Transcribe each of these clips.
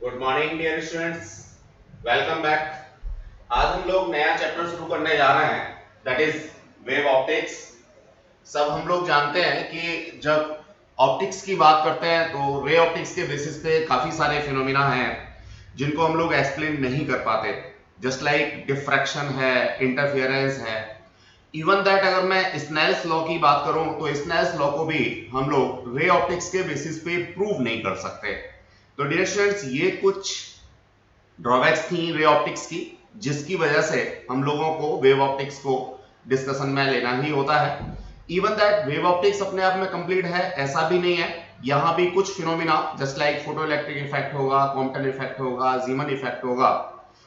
Good morning dear students, welcome back. आज हम लोग नया चैप्टर शुरू करने जा रहे हैं, दैट इज वेव ऑप्टिक्स। सब हम लोग जानते हैं कि जब ऑप्टिक्स की बात करते हैं तो रे ऑप्टिक्स के बेसिस पे काफी सारे फिनोमिना हैं जिनको हम लोग एक्सप्लेन नहीं कर पाते, जस्ट लाइक डिफ्रैक्शन है, इंटरफियरेंस है। इवन दैट अगर मैं स्नेल्स लॉ की बात करूं तो स्नेल्स लॉ को भी हम लोग रे ऑप्टिक्स के बेसिस पे प्रूव नहीं कर सकते। तो डियर स्टूडेंट्स, ये कुछ ड्रॉबैक्स थी रे ऑप्टिक्स की, जिसकी वजह से हम लोगों को वेव ऑप्टिक्स को डिस्कशन में लेना ही होता है। इवन दैट वेव ऑप्टिक्स अपने आप में कंप्लीट है ऐसा भी नहीं है, यहां भी कुछ phenomena just like photo electric effect होगा, कॉम्पटन इफेक्ट होगा, जीमन इफेक्ट होगा,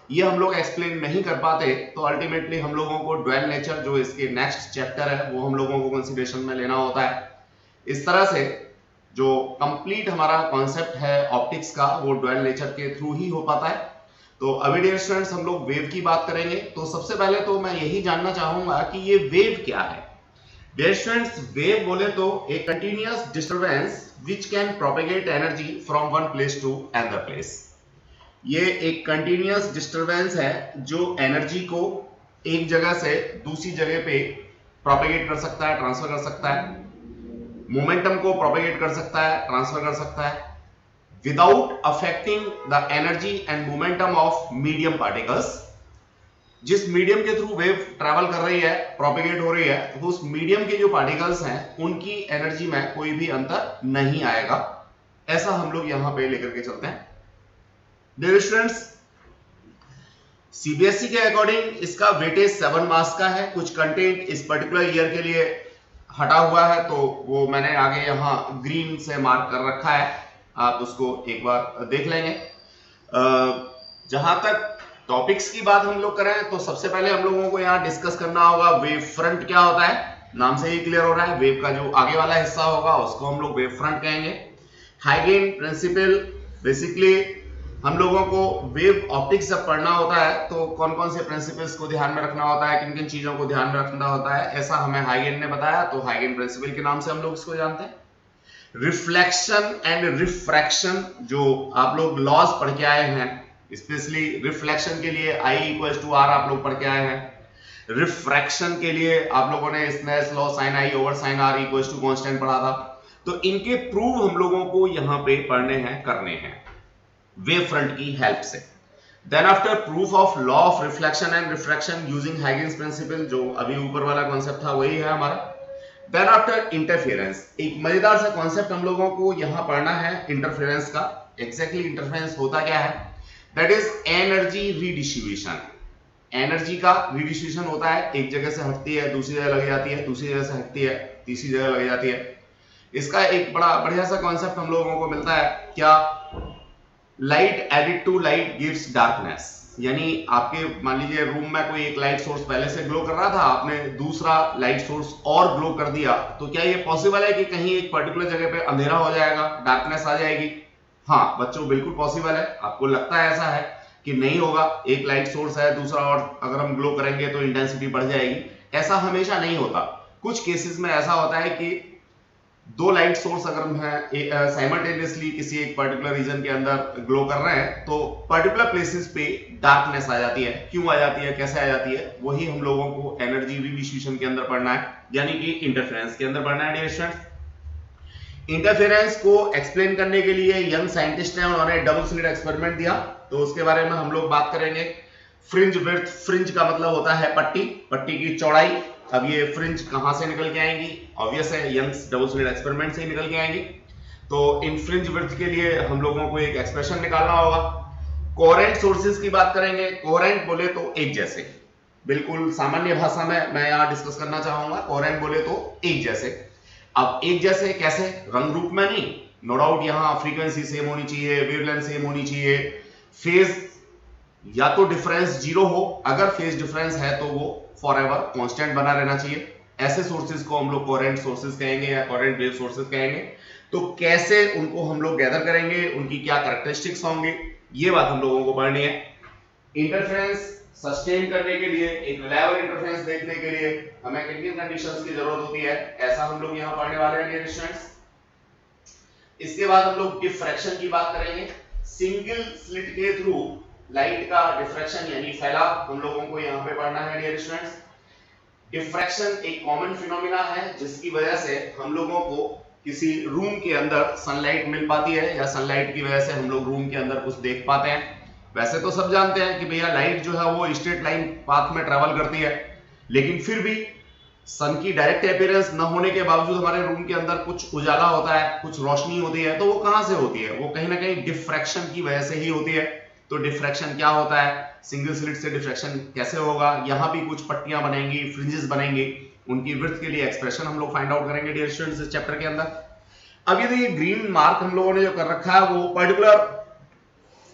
ये हम लोग एक्सप्लेन नहीं कर पाते। तो अल्टीमेटली हम लोगों को ड्वेल नेचर जो इसके नेक्स्ट चैप्टर है वो हम लोगों को कंसिडरेशन में लेना होता है। इस तरह से जो कंप्लीट हमारा कॉन्सेप्ट है ऑप्टिक्स का वो ड्वेल नेचर के थ्रू ही हो पाता है। तो अभी डियर स्टूडेंट्स हम लोग वेव की बात करेंगे। तो सबसे पहले तो मैं यही जानना चाहूंगा कि ये वेव क्या है। डियर स्टूडेंट्स, वेव बोले तो a continuous disturbance which can propagate energy from one place to another place. ये एक कंटिन्यूअस डिस्टरबेंस है जो एनर्जी को एक जगह से दूसरी जगह पे प्रोपेगेट कर सकता है, ट्रांसफर कर सकता है, मोमेंटम को प्रोपेगेट कर सकता है, ट्रांसफर कर सकता है without affecting the energy and momentum of medium particles. जिस मीडियम के थ्रू वेव ट्रैवल कर रही है, प्रोपेगेट हो रही है, तो उस मीडियम के जो पार्टिकल्स हैं उनकी एनर्जी में कोई भी अंतर नहीं आएगा। ऐसा हम लोग यहां पे लेकर के चलते हैं। डियर स्टूडेंट्स, सीबीएसई के अकॉर्डिंग इसका वेटेज 7 मार्क्स का है। कुछ कंटेंट इस पर्टिकुलर ईयर के लिए हटा हुआ है तो वो मैंने आगे यहाँ ग्रीन से मार्क कर रखा है, आप उसको एक बार देख लेंगे। जहां तक टॉपिक्स की बात हम लोग करें तो सबसे पहले हम लोगों को यहाँ डिस्कस करना होगा वेव फ्रंट क्या होता है। नाम से ही क्लियर हो रहा है, वेव का जो आगे वाला हिस्सा होगा उसको हम लोग वेव फ्रंट कहेंगे। हाइगेन प्रिंसिपल, बेसिकली हम लोगों को वेव ऑप्टिक्स जब पढ़ना होता है तो कौन कौन से प्रिंसिपल्स को ध्यान में रखना होता है, किन किन चीजों को ध्यान में रखना होता है, ऐसा हमें हाइगेन ने बताया। तो हाइगेन प्रिंसिपल के नाम से हम लोग इसको जानते हैं। रिफ्लेक्शन एंड रिफ्रैक्शन, जो आप लोग लॉज पढ़ के आए हैं, स्पेशली रिफ्लेक्शन के लिए I इक्वल्स टू R आप लोग पढ़ के आए हैं। रिफ्रैक्शन के लिए आप लोगों ने Snell's law sine I over sine R equals to constant पढ़ा था। तो इनके प्रूव हम लोगों को यहां पे पढ़ने हैं, करने हैं वेव फ्रंट की हेल्प से। Then after proof of law of reflection and refraction using Huygens principle, जो अभी ऊपर वाला कॉन्सेप्ट था वही है हमारा। देन आफ्टर इंटरफेरेंस, एक मजेदार सा कॉन्सेप्ट हम लोगों को यहां पढ़ना है इंटरफेरेंस का। एग्जैक्टली इंटरफेरेंस होता क्या है, that is energy redistribution. Energy का रीडिस्ट्रीब्यूशन होता है, एक जगह से हटती है दूसरी जगह लग जाती है, दूसरी जगह से हटती है तीसरी जगह लग जाती है। इसका एक बड़ा बढ़िया सा कॉन्सेप्ट हम लोगों को मिलता है क्या, light added to light gives darkness. यानी आपके मान लीजिए रूम में कोई एक लाइट सोर्स पहले से ग्लो कर रहा था, आपने दूसरा लाइट सोर्स और ग्लो कर दिया, तो क्या ये पॉसिबल है कि कहीं एक पर्टिकुलर जगह पे अंधेरा हो जाएगा, डार्कनेस आ जाएगी? हाँ बच्चों, बिल्कुल पॉसिबल है। आपको लगता है ऐसा है कि नहीं होगा, एक लाइट सोर्स है दूसरा और अगर हम ग्लो करेंगे तो इंटेंसिटी बढ़ जाएगी, ऐसा हमेशा नहीं होता। कुछ केसेस में ऐसा होता है कि दो लाइट सोर्स अगर हम साइमल्टेनियसली किसी एक पर्टिकुलर रीजन के अंदर ग्लो कर रहे हैं तो पर्टिकुलर प्लेसेस पे डार्कनेस आ जाती है। क्यों आ जाती है, कैसे आ जाती है, वही हम लोगों को एनर्जी रीडिस्ट्रीब्यूशन के अंदर पढ़ना है, यानी कि इंटरफेरेंस के अंदर पढ़ना है डियर स्टूडेंट्स। इंटरफेरेंस को एक्सप्लेन करने के लिए यंग साइंटिस्ट ने उन्होंने डबल स्लिट एक्सपेरिमेंट दिया, तो उसके बारे में हम लोग बात करेंगे। फ्रिंज विड्थ, फ्रिंज का मतलब होता है पट्टी, पट्टी की चौड़ाई। अब ये फ्रिंज कहां से निकल के आएंगी, ऑब्वियस है यंग्स डबल स्लिट एक्सपेरिमेंट से ही निकल के आएंगी। तो इन फ्रिंज विड्थ के लिए हम लोगों को एक एक्सप्रेशन निकालना होगा। कोहेरेंट सोर्सेज की बात करेंगे। कोहेरेंट बोले तो एक जैसे, बिल्कुल सामान्य भाषा में मैं यहां डिस्कस करना चाहूंगा। कोहेरेंट बोले तो एक जैसे। अब एक जैसे कैसे, रंग रूप में नहीं, नो डाउट यहां फ्रीक्वेंसी सेम होनी चाहिए, वेवलेंथ सेम होनी चाहिए, फेज या तो डिफरेंस जीरो हो, अगर फेज डिफरेंस है तो वो फॉरएवर कांस्टेंट बना रहना चाहिए। ऐसे सोर्सेज को हम लोग कोहेरेंट सोर्सेज कहेंगे या कोहेरेंट वेव सोर्सेज कहेंगे। तो कैसे उनको हम लोग गैदर करेंगे, उनकी क्या कैरेक्टरिस्टिक्स होंगे, ये बात हम लोगों को पढ़नी है। इंटरफेरेंस सस्टेन करने के लिए, एक रिलायबल इंटरफेरेंस देखने के लिए हमें किन किन कंडीशंस की जरूरत होती है, ऐसा हम लोग यहां पढ़ने वाले हैं डियर स्टूडेंट्स। इसके बाद हम लोग डिफ्रैक्शन की बात करेंगे। सिंगल स्लिट के थ्रू लाइट का डिफ्रैक्शन यानी फैलाव हम लोगों को यहाँ पे पढ़ना है डियर स्टूडेंट्स। डिफ्रैक्शन एक कॉमन फिनोमिना है जिसकी वजह से हम लोगों को किसी रूम के अंदर सनलाइट मिल पाती है या सनलाइट की वजह से हम लोग रूम के अंदर कुछ देख पाते हैं। वैसे तो सब जानते हैं कि भैया लाइट जो है वो स्ट्रेट लाइन पाथ में ट्रेवल करती है, लेकिन फिर भी सन की डायरेक्ट अपीयरेंस न होने के बावजूद हमारे रूम के अंदर कुछ उजाला होता है, कुछ रोशनी होती है, तो वो कहां से होती है? वो कहीं ना कहीं डिफ्रैक्शन की वजह से ही होती है। तो डिफ्रैक्शन क्या होता है, सिंगल स्लिट से डिफ्रैक्शन कैसे होगा, यहाँ भी कुछ पट्टियां बनेंगी, फ्रिंजेस बनेंगी, उनकी विड्थ के लिए एक्सप्रेशन हम लोग फाइंड आउट करेंगे डियर स्टूडेंट्स इस चैप्टर के अंदर। अब ये देखिए ग्रीन मार्क हम लोगों ने जो कर रखा है वो पर्टिकुलर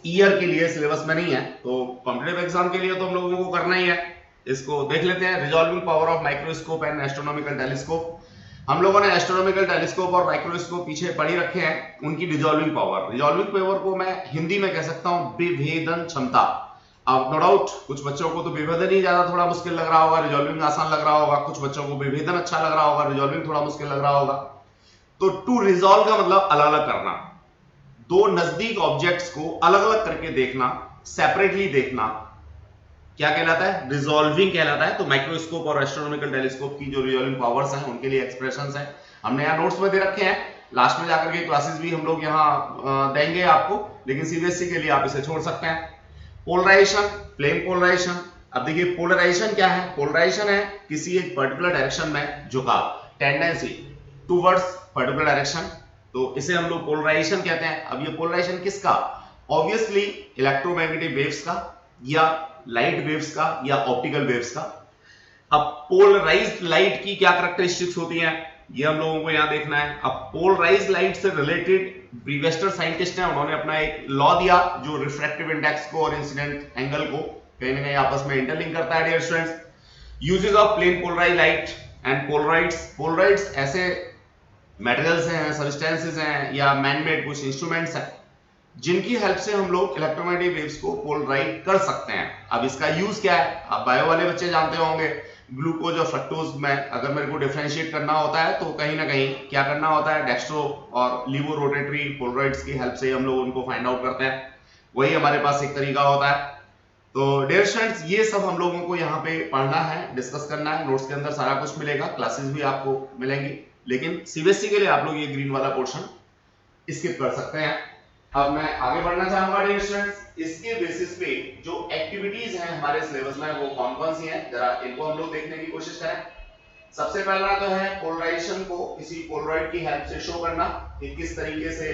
ईयर के लिए सिलेबस में नहीं है, तो कॉम्पिटिटिव एग्जाम के लिए तो हम लोगों को करना ही है। इसको देख लेते हैं, resolving power of microscope and astronomical telescope. हम लोगों ने एस्ट्रोनॉमिकल टेलीस्कोप और माइक्रोस्कोप पीछे पढ़ी रखे हैं, उनकी रिजॉल्विंग पावर को मैं हिंदी में कह सकता हूं विभेदन क्षमता। अब नो डाउट कुछ बच्चों को तो विभेदन ही ज्यादा थोड़ा मुश्किल लग रहा होगा, रिजॉल्विंग आसान लग रहा होगा, कुछ बच्चों को विभेदन अच्छा लग रहा होगा, रिजॉल्विंग थोड़ा मुश्किल लग रहा होगा। तो टू रिजॉल्व का मतलब अलग अलग करना, दो नजदीक ऑब्जेक्ट्स को अलग अलग करके देखना, सेपरेटली देखना, क्या कहलाता है? रिजॉल्विंग कहलाता है। तो माइक्रोस्कोप और एस्ट्रोनॉमिकल टेलीस्कोप की जो रिजॉल्विंग पावर्स हैं उनके लिए एक्सप्रेशंस हैं, हमने यहाँ नोट्स में दे रखे हैं, लास्ट में जाकर के क्लासेस भी हम लोग यहाँ देंगे आपको, लेकिन सीबीएसई के लिए आप इसे छोड़ सकते हैं। Polarisation, flame polarisation. अब देखिए पोलराइजेशन क्या है? पोलराइजेशन है किसी एक पर्टिकुलर डायरेक्शन में झुकाव, टेंडेंसी टुवर्ड्स पर्टिकुलर डायरेक्शन, तो इसे हम लोग पोलराइजेशन कहते हैं। अब ये पोलराइजेशन किसका? ऑब्वियसली इलेक्ट्रोमैग्नेटिक वेव्स का या लाइट वेव्स का या ऑप्टिकल वेव्स का। अब पोलराइज्ड लाइट की क्या कैरेक्टरिस्टिक्स होती हैं ये हम लोगों को यहां देखना है। अब पोलराइज्ड लाइट से रिलेटेड ब्रीवेस्टर साइंटिस्ट हैं, उन्होंने अपना एक लॉ दिया जो रिफ्रैक्टिव इंडेक्स को और इंसिडेंट एंगल को कहीं ना कहीं आपस में इंटरलिंक करता है dear students. Uses of plane polarized light and polaroids. Polaroids ऐसे मटेरियल्स हैं, सब्सटेंसेस हैं या मैनमेड कुछ इंस्ट्रूमेंट्स हैं जिनकी हेल्प से हम लोग इलेक्ट्रोमैग्नेटिक वेव्स को पोलराइज कर सकते हैं। अब इसका यूज क्या है? आप बायो वाले बच्चे जानते होंगे, ग्लूकोज और फ्रक्टोज में अगर मेरे को डिफरेंशिएट करना होता है तो कहीं ना कहीं क्या करना होता है? डेक्स्ट्रो और लीवो रोटेटरी पोलराइड्स की हेल्प से हम लोग उनको फाइंड आउट करते हैं, वही हमारे पास एक तरीका होता है। तो डियर स्टूडेंट्स ये सब हम लोगों को यहाँ पे पढ़ना है, डिस्कस करना है, नोट्स के अंदर सारा कुछ मिलेगा, क्लासेस भी आपको मिलेंगी, लेकिन सीबीएसई के लिए आप लोग ये ग्रीन वाला पोर्शन स्किप कर सकते हैं। अब मैं आगे बढ़ना चाहूंगा डियर स्टूडेंट्स, इसके बेसिस पे जो एक्टिविटीज हैं हमारे सिलेबस में वो कौन कौन सी हैं, जरा इनको हम लोग देखने की कोशिश करें। सबसे पहला तो है पोलराइजेशन को किसी पोलराइड की हेल्प से शो करना कि किस तरीके से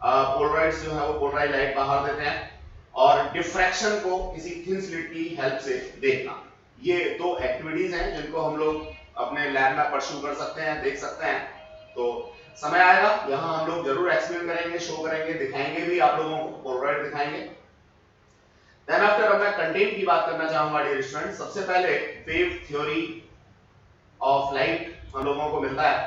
पोलराइड्स जो है वो पोलराइज लाइट बाहर देते हैं, और डिफ्रैक्शन को किसी थिन स्लिट की हेल्प से देखना। ये दो एक्टिविटीज हैं जिनको हम लोग अपने लैब में परस्यू कर सकते हैं, देख सकते हैं। तो समय आएगा यहां हम लोग जरूर एक्सप्लेन करेंगे, शो करेंगे, दिखाएंगे भी आप लोगों को, पोलराइड दिखाएंगे। देन आफ्टर मैं कंटेंट की बात करना चाहूंगा डियर स्टूडेंट। सबसे पहले वेव थ्योरी ऑफ लाइट हम लोगों को मिलता है,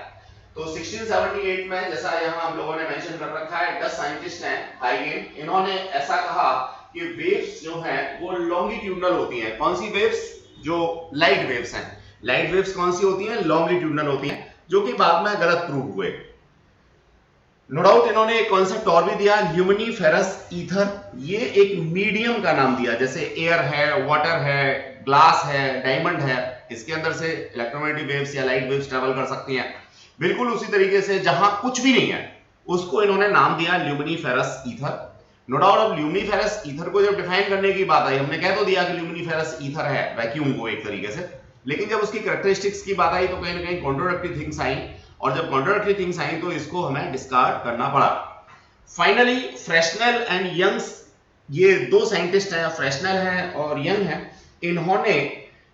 तो 1678 में जैसा यहां हम लोगों ने मेंशन कर रखा है, डच साइंटिस्ट हैं हाइगेन, इन्होंने ऐसा कहा कि वेव्स जो हैं वो लॉन्गिट्यूडनल होती हैं। कौन सी वेव्स? जो लाइट वेव्स हैं। लाइट वेव्स कौन सी होती हैं? लॉन्गिट्यूडनल होती हैं, जो कि बाद में गलत प्रूव हुए। नो डाउट इन्होंने एक कॉन्सेप्ट और भी दिया, ल्यूमिनीफेरस ईथर। ये एक मीडियम का नाम दिया, जैसे एयर है, वाटर है, ग्लास है, डायमंड है, इसके अंदर से इलेक्ट्रोमैग्नेटिक वेव्स या लाइट वेव्स ट्रेवल कर सकती हैं। बिल्कुल उसी तरीके से जहां कुछ भी नहीं है उसको इन्होंने नाम दिया ल्यूमिनीफेरस ईथर। नो डाउट अब ल्यूमिनीफेरस ईथर को जब डिफाइन करने की बात आई, हमने कह तो दिया कि ल्यूमिनीफेरस ईथर है वैक्यूम को एक तरीके से, लेकिन जब उसकी कैरेक्टरिस्टिक्स की बात आई तो कहीं ना कहीं कॉन्ट्राडिक्टरी थिंग्स आई, और जब कॉन्ट्राडिक्टरी थिंग्स आई तो इसको हमें डिस्कार्ड करना पड़ा। फाइनली फ्रेशनेल एंड यंग्स, ये दो साइंटिस्ट हैं, फ्रेशनेल हैं और यंग हैं, इन्होंने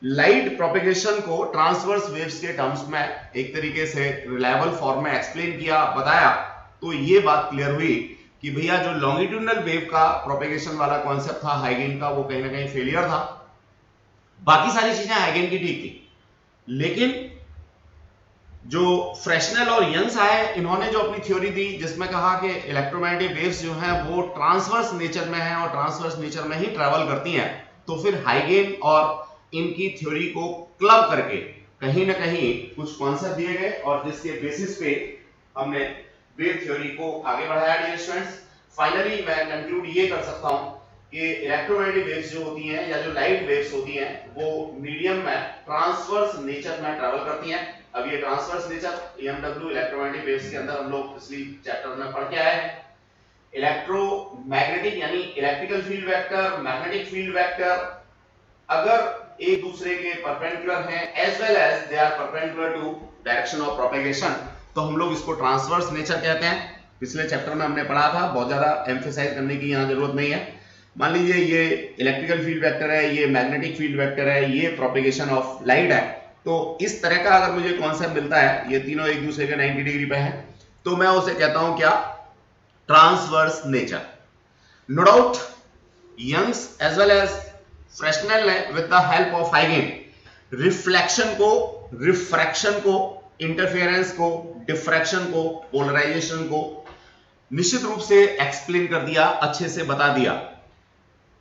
लाइट प्रोपेगेशन को ट्रांसवर्स वेव्स के टर्म्स में एक तरीके से रिलायबल फॉर्म में एक्सप्लेन किया, बताया। तो ये बात क्लियर हुई कि भैया जो लॉन्गिट्यूडनल वेव का प्रोपेगेशन वाला कॉन्सेप्ट था हाइगेन का, वो कहीं ना कहीं फेलियर था। बाकी सारी चीजें हाइगेन की ठीक थी, लेकिन जो फ्रेशनेल और यंग्स आए, इन्होंने जो अपनी थ्योरी दी जिसमें कहा कि इलेक्ट्रोमैग्नेटिक वेव्स जो हैं वो ट्रांसवर्स नेचर में हैं और ट्रांसवर्स नेचर में ही ट्रैवल करती हैं, तो फिर हाइगेन और इनकी थ्योरी को क्लब करके कहीं ना कहीं कुछ कॉन्सेप्ट दिए गए और जिसके बेसिस पे हमने वेव थ्योरी को आगे बढ़ाया डियर स्टूडेंट्स। फाइनली मैं कंक्लूड ये कर सकता हूं कि इलेक्ट्रोमैग्नेटिक वेव्स जो होती हैं या जो लाइट वेव्स होती हैं वो मीडियम में ट्रांसवर्स नेचर में ट्रैवल करती हैं। अब ये transverse nature EMW electromagnetic waves के अंदर हम लोग पिछली चैप्टर में पढ़ के आए हैं। इलेक्ट्रोमैग्नेटिक यानी electrical field vector, magnetic field vector अगर एक दूसरे के परपेंडिकुलर हैं as well as they are perpendicular to direction of propagation, तो हम लोग इसको ट्रांसवर्स नेचर कहते हैं। पिछले चैप्टर में हमने पढ़ा था, बहुत ज्यादा एम्फेसाइज करने की यहाँ जरूरत नहीं है। मान लीजिए ये इलेक्ट्रिकल फील्ड वेक्टर है, ये मैग्नेटिक फील्ड वेक्टर है, ये प्रोपेगेशन ऑफ लाइट है। तो इस तरह का अगर मुझे कॉन्सेप्ट मिलता है, ये तीनों एक दूसरे के 90 डिग्री पे है, तो मैं उसे कहता हूं क्या, transverse nature. No doubt Young's as well as Fresnel ने विद द हेल्प ऑफ हाइगेन रिफ्लेक्शन को, रिफ्रैक्शन को, इंटरफेरेंस को, डिफ्रैक्शन को, पोलराइजेशन को निश्चित रूप से एक्सप्लेन कर दिया, अच्छे से बता दिया।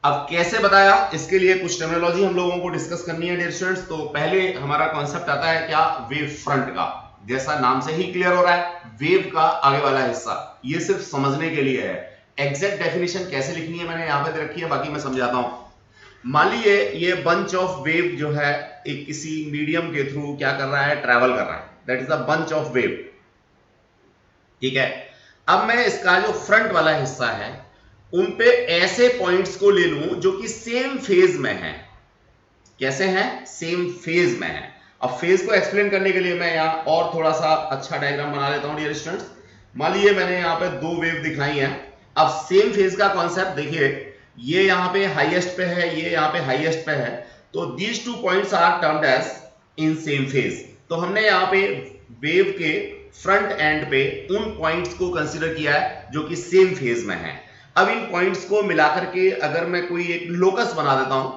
अब कैसे बताया, इसके लिए कुछ टर्मिनोलॉजी हम लोगों को डिस्कस करनी है डियर स्टूडेंट्स। तो पहले हमारा कॉन्सेप्ट आता है क्या, वेव फ्रंट का। जैसा नाम से ही क्लियर हो रहा है, वेव का आगे वाला हिस्सा, ये सिर्फ समझने के लिए है। एग्जैक्ट डेफिनेशन कैसे लिखनी है मैंने यहां पे दे रखी है, बाकी मैं समझाता हूं। मान लीजिए ये बंच ऑफ वेव जो है एक किसी मीडियम के थ्रू क्या कर रहा है, ट्रैवल कर रहा है, that is the bunch of wave, ठीक है। अब मैं इसका जो फ्रंट वाला हिस्सा है उन पे ऐसे पॉइंट्स को ले लूं जो कि सेम फेज में है। कैसे हैं, सेम फेज में है। अब फेज को एक्सप्लेन करने के लिए मैं यहां और थोड़ा सा अच्छा डायग्राम बना लेता हूं डियर स्टूडेंट्स। मान लीजिए मैंने यहां पे दो वेव दिखाई हैं। अब सेम फेज का कॉन्सेप्ट देखिए, ये यहां पे हाईएस्ट पे है, ये यहां पे हाईएस्ट पे है, तो these two points are termed as in same phase. तो हमने यहां पे वेव के फ्रंट एंड पे उन पॉइंट्स को कंसीडर किया है जो कि सेम फेज में है। अब इन पॉइंट्स को मिलाकर के अगर मैं कोई एक लोकस बना देता हूं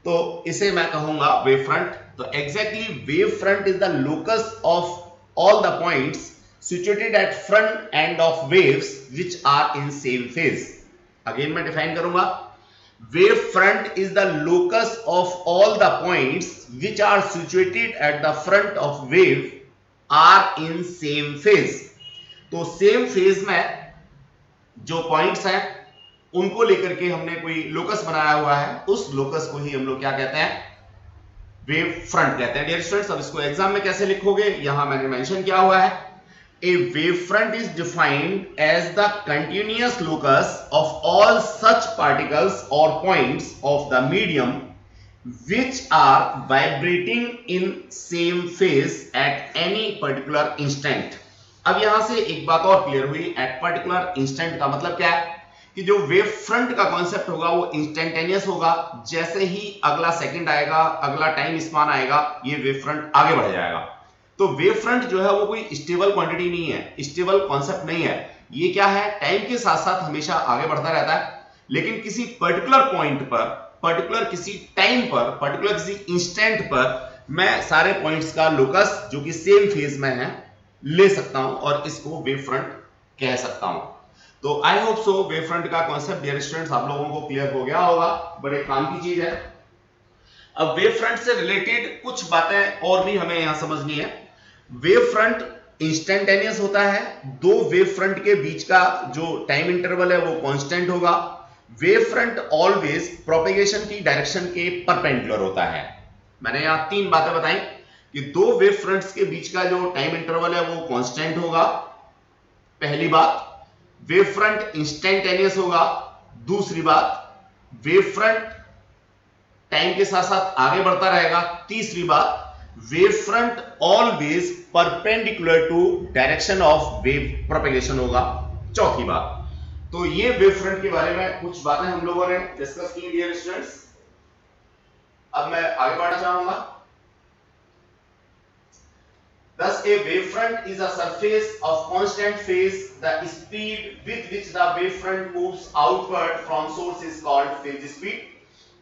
तो इसे मैं कहूंगा वेव फ्रंट। तो exactly wave front is the locus of all the points situated at front and of waves which are in same phase. Again मैं डिफाइन करूंगा, wave front is the locus of all the points which are situated at the front of wave are in same phase. तो same phase में जो points हैं उनको लेकर के हमने कोई लोकस बनाया हुआ है, उस लोकस को ही हम लोग क्या कहते हैं, वेव फ्रंट कहते हैं डियर स्टूडेंट्स। अब इसको एग्जाम में कैसे लिखोगे, यहां मैंने मेंशन किया हुआ है, a wave front is defined as the continuous locus of all such particles और points of the medium which are vibrating in same phase at any particular instant। अब यहां से एक बात और क्लियर हुई, एट पर्टिकुलर इंस्टेंट का मतलब क्या है कि जो वेव फ्रंट का कॉन्सेप्ट होगा वो इंस्टेंटेनियस होगा। जैसे ही अगला सेकंड आएगा, अगला टाइम स्पान आएगा, ये वेव फ्रंट आगे बढ़ जाएगा। तो वेव फ्रंट जो है वो कोई स्टेबल क्वांटिटी नहीं है, स्टेबल कॉन्सेप्ट नहीं है। ये क्या है, टाइम के साथ साथ हमेशा आगे बढ़ता रहता है, लेकिन किसी पर्टिकुलर पॉइंट पर, पर्टिकुलर किसी टाइम पर, पर्टिकुलर किसी इंस्टेंट पर मैं सारे पॉइंट्स का लोकस जो कि सेम फेज में है ले सकता हूं और इसको वेव फ्रंट कह सकता हूं। तो आई होप सो वेव फ्रंट का कॉन्सेप्ट डियर स्टूडेंट्स आप लोगों को क्लियर हो गया होगा, बड़े काम की चीज है। अब वेव फ्रंट से रिलेटेड कुछ बातें और भी हमें यहां समझनी है। वेव फ्रंट इंस्टेंटेनियस होता है, दो वेव फ्रंट के बीच का जो टाइम इंटरवल है वो कांस्टेंट होगा। वेव फ्रंट ऑलवेज प्रोपेगेशन की डायरेक्शन के परपेंडिकुलर होता है। मैंने यहां तीन बातें बताई कि दो वेव फ्रंट्स के बीच का जो टाइम इंटरवल है वो कांस्टेंट होगा, पहली बात। वेव फ्रंट इंस्टेंटेनियस होगा, दूसरी बात वेव फ्रंट टाइम के साथ साथ आगे बढ़ता रहेगा, तीसरी बात wave front always perpendicular to direction of wave propagation होगा, चौथी बात। तो ये वेव फ्रंट के बारे में कुछ बातें हम लोगों ने डिस्कस की डियर स्टूडेंट्स। अब मैं आगे बढ़ना चाहूंगा। Thus a wavefront is a surface of constant phase. The speed with which the wavefront moves outward from source is called phase speed.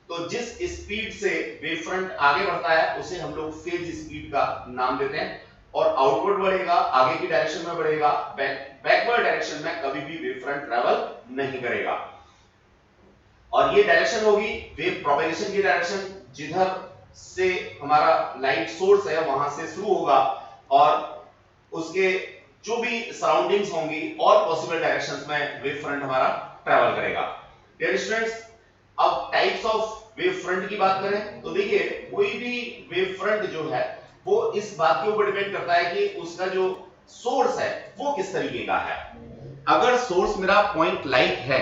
तो जिस स्पीड से वेवफ्रंट आगे बढ़ता है उसे हम लोग फेज स्पीड का नाम देते हैं। और आउटवर्ड बढ़ेगा, आगे की डायरेक्शन में बढ़ेगा, बैकवर्ड डायरेक्शन में कभी भी वेवफ्रंट ट्रैवल नहीं करेगा। और ये डायरेक्शन होगी वेव प्रोपेगेशन की डायरेक्शन, जिधर से हमारा लाइट सोर्स है वहां से शुरू होगा और उसके जो भी सराउंडिंग्स होंगी और पॉसिबल डायरेक्शंस में वेव फ्रंट हमारा ट्रेवल करेगा। डियर स्टूडेंट्स, अब टाइप्स ऑफ वेव फ्रंट की बात करें तो देखिए कोई भी वेव फ्रंट जो है वो इस बात के ऊपर डिपेंड करता है कि उसका जो सोर्स है वो किस तरीके का है। अगर सोर्स मेरा पॉइंट लाइट है,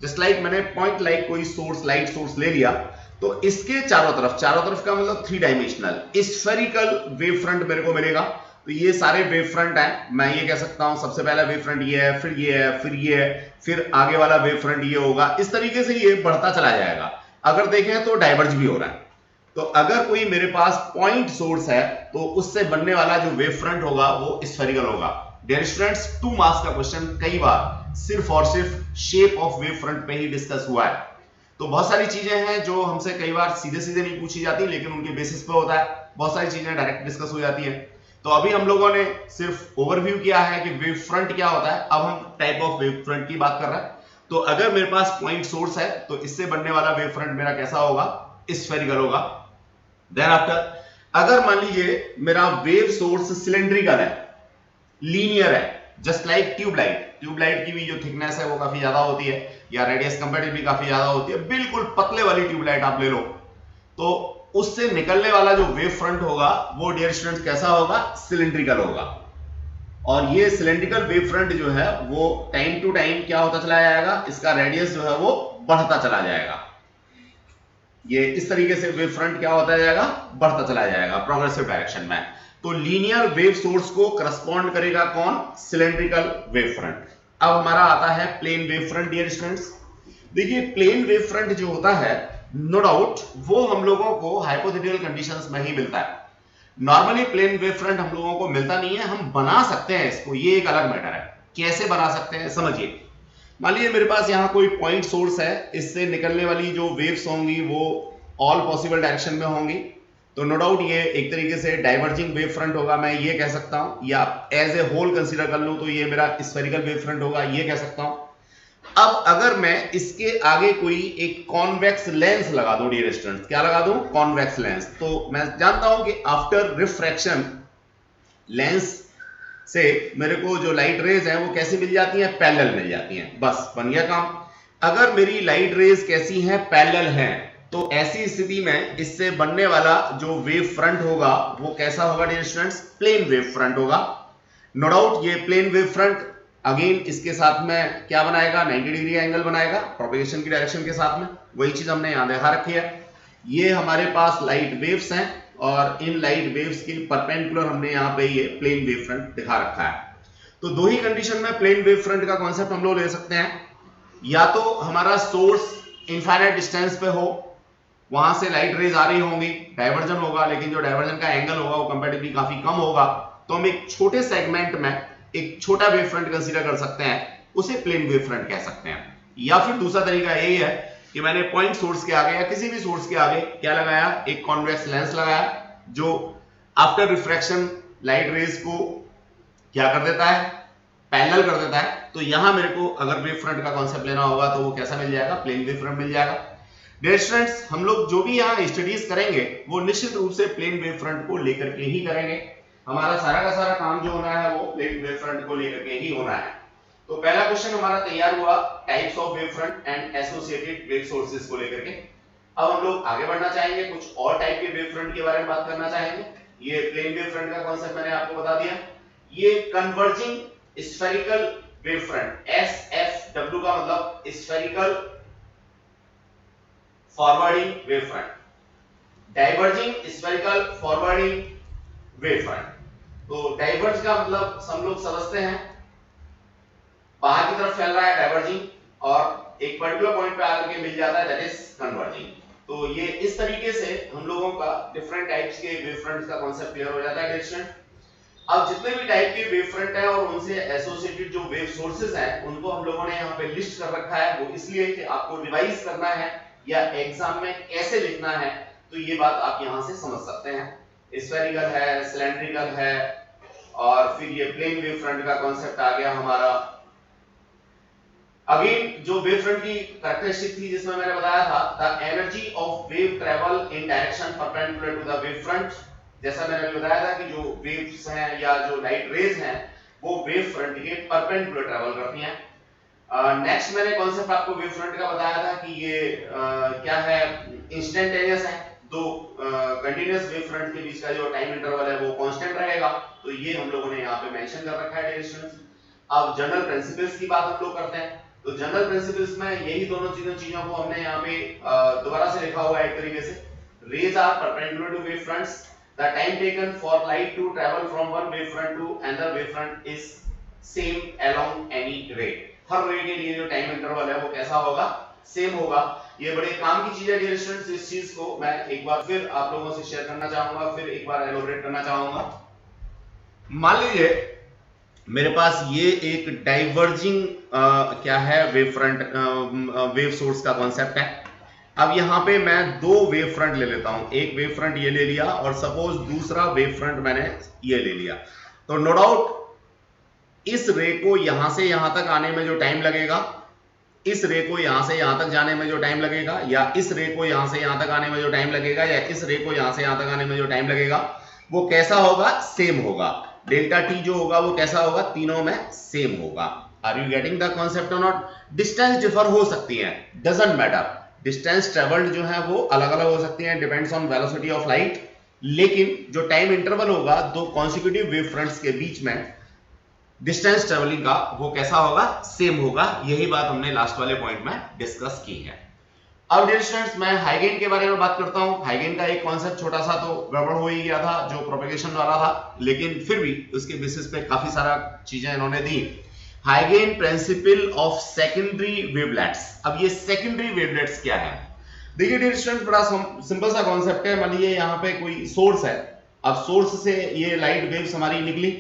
जस्ट लाइक मैंने पॉइंट लाइट कोई सोर्स लाइट सोर्स ले लिया, तो इसके चारों तरफ का मतलब 3 डायमेंशनल स्फेरिकल वेव फ्रंट मेरे को मिलेगा। तो ये सारे वेव फ्रंट हैं, मैं ये कह सकता हूं सबसे पहला वेव फ्रंट ये है, फिर ये है, फिर ये है, फिर आगे वाला वेव फ्रंट ये होगा। इस तरीके से ये बढ़ता चला जाएगा। अगर देखें तो डाइवर्ज भी हो रहा है। तो अगर कोई मेरे पास पॉइंट सोर्स है तो उससे बनने वाला जो वेव फ्रंट होगा वो स्फेरिकल होगा। डियर स्टूडेंट्स, 2 मार्क्स का क्वेश्चन कई बार सिर्फ और सिर्फ शेप ऑफ वेव फ्रंट पे ही डिस्कस हुआ है। तो बहुत सारी चीजें हैं जो हमसे कई बार सीधे सीधे नहीं पूछी जाती, लेकिन उनके बेसिस पे होता है। बहुत सारी चीजें डायरेक्ट डिस्कस हो जाती हैं। तो अभी हम लोगों ने सिर्फ ओवरव्यू किया है कि वेव फ्रंट क्या होता है। अब हम टाइप ऑफ वेव फ्रंट की बात कर रहे हैं। तो अगर मेरे पास पॉइंट सोर्स है तो इससे बनने वाला वेव फ्रंट मेरा कैसा होगा, स्फेरिकल होगा। देन आफ्टर, अगर मान लीजिए मेरा वेव सोर्स सिलेंड्रिकल है, लीनियर है, जस्ट लाइक ट्यूबलाइट की भी जो थिकनेस है वो काफी ज्यादा होती है, या रेडियस कंपैरेटिवली काफी ज्यादा होती है। बिल्कुल पतले वाली ट्यूबलाइट आप ले लो, तो उससे निकलने वाला जो वेव फ्रंट होगा वो डियर स्टूडेंट्स कैसा होगा, सिलेंड्रिकल होगा। और ये सिलेंड्रिकल वेव फ्रंट जो है वो टाइम टू टाइम क्या होता चला जाएगा, इसका रेडियस जो है वो बढ़ता चला जाएगा। ये इस तरीके से वेव फ्रंट क्या होता जाएगा, बढ़ता चला जाएगा प्रोग्रेसिव डायरेक्शन में। तो लीनियर वेव सोर्स को करस्पॉन्ड करेगा कौन, सिलेंड्रिकल वेव फ्रंट। अब हमारा आता है plane wave front. Dear students, देखिए प्लेन वेव फ्रंट जो होता है, नो डाउट वो हम लोगों को हाइपोथेटिकल कंडीशंस में ही मिलता है। नॉर्मली प्लेन वेव फ्रंट हम लोगों को मिलता नहीं है, हम बना सकते हैं इसको, ये एक अलग मैटर है। कैसे बना सकते हैं समझिए। मान लीजिए मेरे पास यहाँ कोई पॉइंट सोर्स है, इससे निकलने वाली जो वेव्स होंगी वो ऑल पॉसिबल डायरेक्शन में होंगी। तो नो डाउट ये एक तरीके से डाइवर्जिंग वेव फ्रंट होगा, मैं ये कह सकता हूं, या एज ए होल कंसीडर कर लूं तो ये मेरा स्फेरिकल वेव फ्रंट होगा, ये कह सकता हूं। अब अगर मैं इसके आगे कोई एक कॉन्वेक्स लेंस लगा दूं, डियर स्टूडेंट्स, क्या लगा दूं, कॉन्वेक्स लेंस, तो मैं जानता हूं कि आफ्टर रिफ्रैक्शन लेंस से मेरे को जो लाइट रेज है वो कैसी मिल जाती हैं, पैरेलल मिल जाती हैं। बस बन गया काम। अगर मेरी लाइट रेज कैसी हैं, पैरेलल हैं, तो ऐसी स्थिति में इससे बनने वाला जो वेव फ्रंट होगा वो कैसा होगा dear students, plane wave front होगा। नो डाउट ये प्लेन वेव फ्रंट अगेन इसके साथ में क्या बनाएगा, 90 डिग्री एंगल बनाएगा प्रोपेगेशन की डायरेक्शन के साथ में। वही चीज हमने यहां दिखा रखी है। ये हमारे पास लाइट वेव्स हैं और इन लाइट वेव्स के परपेंडिकुलर हमने यहाँ पे ये प्लेन वेव फ्रंट दिखा रखा है। तो दो ही कंडीशन में प्लेन वेव फ्रंट का कॉन्सेप्ट हम लोग ले सकते हैं। या तो हमारा सोर्स इनफाइनाइट डिस्टेंस पे हो, वहां से लाइट रेज आ रही होंगी, डाइवर्जन होगा, लेकिन जो डाइवर्जन का एंगल होगा वो कंपैरेटिवली काफी कम होगा, तो हम एक छोटे सेगमेंट में एक छोटा वेव फ्रंट कंसीडर कर सकते हैं, उसे प्लेन वेव फ्रंट कह सकते हैं। या फिर दूसरा तरीका यही है कि मैंने पॉइंट सोर्स के आगे या किसी भी सोर्स के आगे क्या लगाया, एक कॉन्वेक्स लेंस लगाया जो आफ्टर रिफ्रैक्शन लाइट रेज को क्या कर देता है, पैरेलल कर देता है। तो यहां मेरे को अगर वेव फ्रंट का कॉन्सेप्ट लेना होगा तो वो कैसा मिल जाएगा, प्लेन वेव फ्रंट मिल जाएगा। डियर स्टूडेंट्स, हम लोग जो भी यहाँ स्टडीज करेंगे वो निश्चित रूप से प्लेन वेव फ्रंट को लेकर के ही करेंगे। हमारा सारा का सारा काम जो होना है वो प्लेन वेव फ्रंट को लेकर के ही होना है। तो पहला क्वेश्चन हमारा तैयार हुआ types of wave front end associated wave sources को लेकर के। अब हम लोग आगे बढ़ना चाहेंगे, कुछ और टाइप के वेव फ्रंट के बारे में बात करना चाहेंगे। ये प्लेन वेव फ्रंट का कॉन्सेप्ट मैंने आपको बता दिया। ये कन्वर्जिंग स्फेरिकल वेव फ्रंट, एसएफडब्ल्यू का मतलब spherical forwarding wave front, diverging spherical forwarding wave front. तो डाइवर्ज का मतलब हम लोग समझते हैं बाहर की तरफ फैल रहा है डाइवर्जिंग, और एक पर्टिकुलर पॉइंट पे आकर के मिल जाता है, दैट इज कन्वर्जिंग। तो ये इस तरीके से हम लोगों का डिफरेंट टाइप्स के वेव फ्रंट्स का कांसेप्ट क्लियर हो जाता है डियर स्टूडेंट। अब जितने भी टाइप के वेव फ्रंट है और उनसे एसोसिएटेड जो वेव सोर्सेज हैं उनको हम लोगों ने यहाँ पे लिस्ट कर रखा है। वो इसलिए कि आपको रिवाइज करना है या एग्जाम में कैसे लिखना है, तो ये बात आप यहाँ से समझ सकते हैं। स्फेरिकल है, सिलेंड्रिकल है, और फिर ये प्लेन वेव फ्रंट का कॉन्सेप्ट आ गया हमारा। अगेन जो वेव फ्रंट की कैरेक्टरिस्टिक थी जिसमें मैंने बताया था, the energy of wave travel in direction perpendicular to the wave front. जैसा मैंने अभी बताया था कि जो वेव्स हैं या जो लाइट रेज हैं वो वेव फ्रंट के परपेंडिकुलर ट्रेवल करती हैं। नेक्स्ट मैंने कॉन्सेप्ट आपको वेव फ्रंट का बताया था कि ये क्या है, इंस्टेंटेनियस है। दो कंटिन्यूअस वेव फ्रंट के बीच का जो टाइम इंटरवल है वो कांस्टेंट रहेगा, तो ये हम लोगों ने यहाँ पे मेंशन कर रखा है डियर। अब जनरल प्रिंसिपल्स की बात हम लोग करते हैं, तो जनरल प्रिंसिपल्स में यही दोनों चीजों को हमने यहाँ पे दोबारा से लिखा हुआ है एक तरीके से। Rays are perpendicular to wave fronts, the time taken for light to travel from one wave front to another wave front is same along any ray. हर रे के लिए जो टाइम इंटरवल है वो कैसा होगा, सेम होगा। ये बड़े काम की चीज है डियर स्टूडेंट्स, इस चीज को मैं एक बार फिर आप लोगों से शेयर करना चाहूंगा, फिर एक बार एलोबरेट करना चाहूंगा। मान लीजिए मेरे पास ये एक डाइवर्जिंग क्या है वेव फ्रंट, वेव सोर्स का कॉन्सेप्ट है। अब यहां पे मैं दो वेव फ्रंट ले लेता हूं, एक वेव फ्रंट ये ले लिया और सपोज दूसरा वेव फ्रंट मैंने ये ले लिया, तो नो डाउट इस रे को यहां से यहां तक आने में जो टाइम लगेगा, इस रे को यहां से यहां तक जाने में जो टाइम लगेगा, या इस रे को यहां से यहां तक आने में जो टाइम लगेगा, या इस रे को यहां से यहां तक आने में जो टाइम लगेगा, वो कैसा होगा, सेम होगा। डेल्टा टी जो होगा वो कैसा होगा, तीनों में सेम होगा। Are you getting the concept और नॉट? डिस्टेंस डिफर हो सकती है, डजंट मैटर, डिस्टेंस ट्रेवल्ड जो है वो अलग अलग हो सकती है, depends on velocity of light, लेकिन जो टाइम इंटरवल होगा दो कॉन्सिक्यूटिव वेव फ्रंट्स के बीच में डिस्टेंस ट्रेवलिंग का वो कैसा होगा, सेम होगा। यही बात हमने लास्ट वाले पॉइंट में डिस्कस की है। अब डियर स्टूडेंट्स मैं हाइगेन के बारे में बात करता हूं। हाइगेन का एक कॉन्सेप्ट छोटा सा तो गड़बड़ हो ही गया था जो प्रोपेगेशन वाला था, लेकिन फिर भी उसके बेसिस पे काफी सारा चीजें इन्होंने दी। हाइगेन प्रिंसिपल ऑफ सेकेंडरी वेवलेट्स। अब ये सेकेंडरी वेवलेट्स क्या है, देखिए डियर स्टूडेंट्स बड़ा सिंपल सा कॉन्सेप्ट है। मान लीजिए यहाँ पे कोई सोर्स है, अब सोर्स से ये लाइट वेव्स हमारी निकली,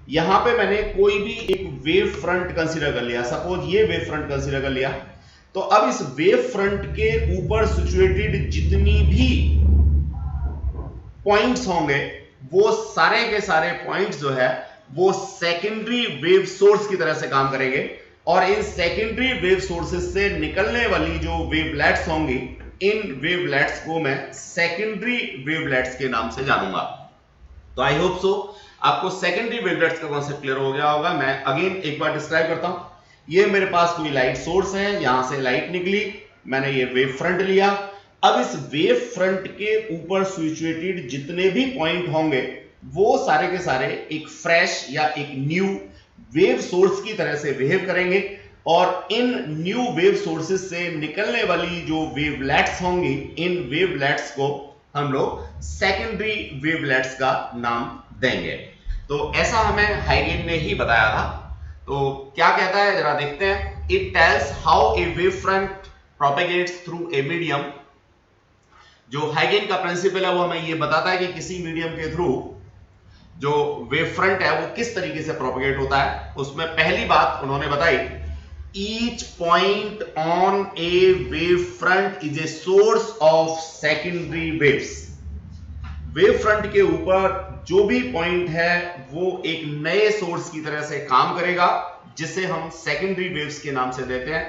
यहां पे मैंने कोई भी एक वेव फ्रंट कंसीडर कर लिया, सपोज ये वेव फ्रंट कंसीडर कर लिया, तो अब इस वेव फ्रंट के ऊपर सिचुएटेड जितनी भी पॉइंट्स होंगे वो सारे के सारे पॉइंट्स जो है वो सेकेंडरी वेव सोर्स की तरह से काम करेंगे, और इन सेकेंडरी वेव सोर्सेस से निकलने वाली जो वेवलेट्स होंगी, इन वेवलेट्स को मैं सेकेंडरी वेवलेट्स के नाम से जानूंगा। तो आई होप सो आपको सेकेंडरी वेवलेट्स का कॉन्सेप्ट क्लियर हो गया होगा। मैं अगेन एक बार डिस्क्राइब करता हूं। ये मेरे पास कोई लाइट सोर्स है, यहां से लाइट निकली, मैंने ये वेव फ्रंट लिया। अब इस वेव फ्रंट के ऊपर सिचुएटेड जितने भी पॉइंट होंगे वो सारे के सारे एक फ्रेश या एक न्यू वेव सोर्स की तरह से बिहेव करेंगे, और इन न्यू वेव सोर्सेस से निकलने वाली जो वेवलेट्स होंगी, इन वेवलेट्स को हम लोग सेकेंडरी वेवलेट्स का नाम देंगे। तो ऐसा हमें हाइगेन ने ही बताया था। तो क्या कहता है जरा देखते हैं। It tells how a wave front propagates through a medium. जो हाइगेन का प्रिंसिपल है वो हमें ये बताता है कि किसी मीडियम के थ्रू जो वेव फ्रंट है वो किस तरीके से प्रोपेगेट होता है। उसमें पहली बात उन्होंने बताई, each point on A wave front is a source of secondary waves. Wave front के ऊपर जो भी पॉइंट है वो एक नए सोर्स की तरह से काम करेगा, जिसे हम सेकेंडरी वेव्स के नाम से देते हैं,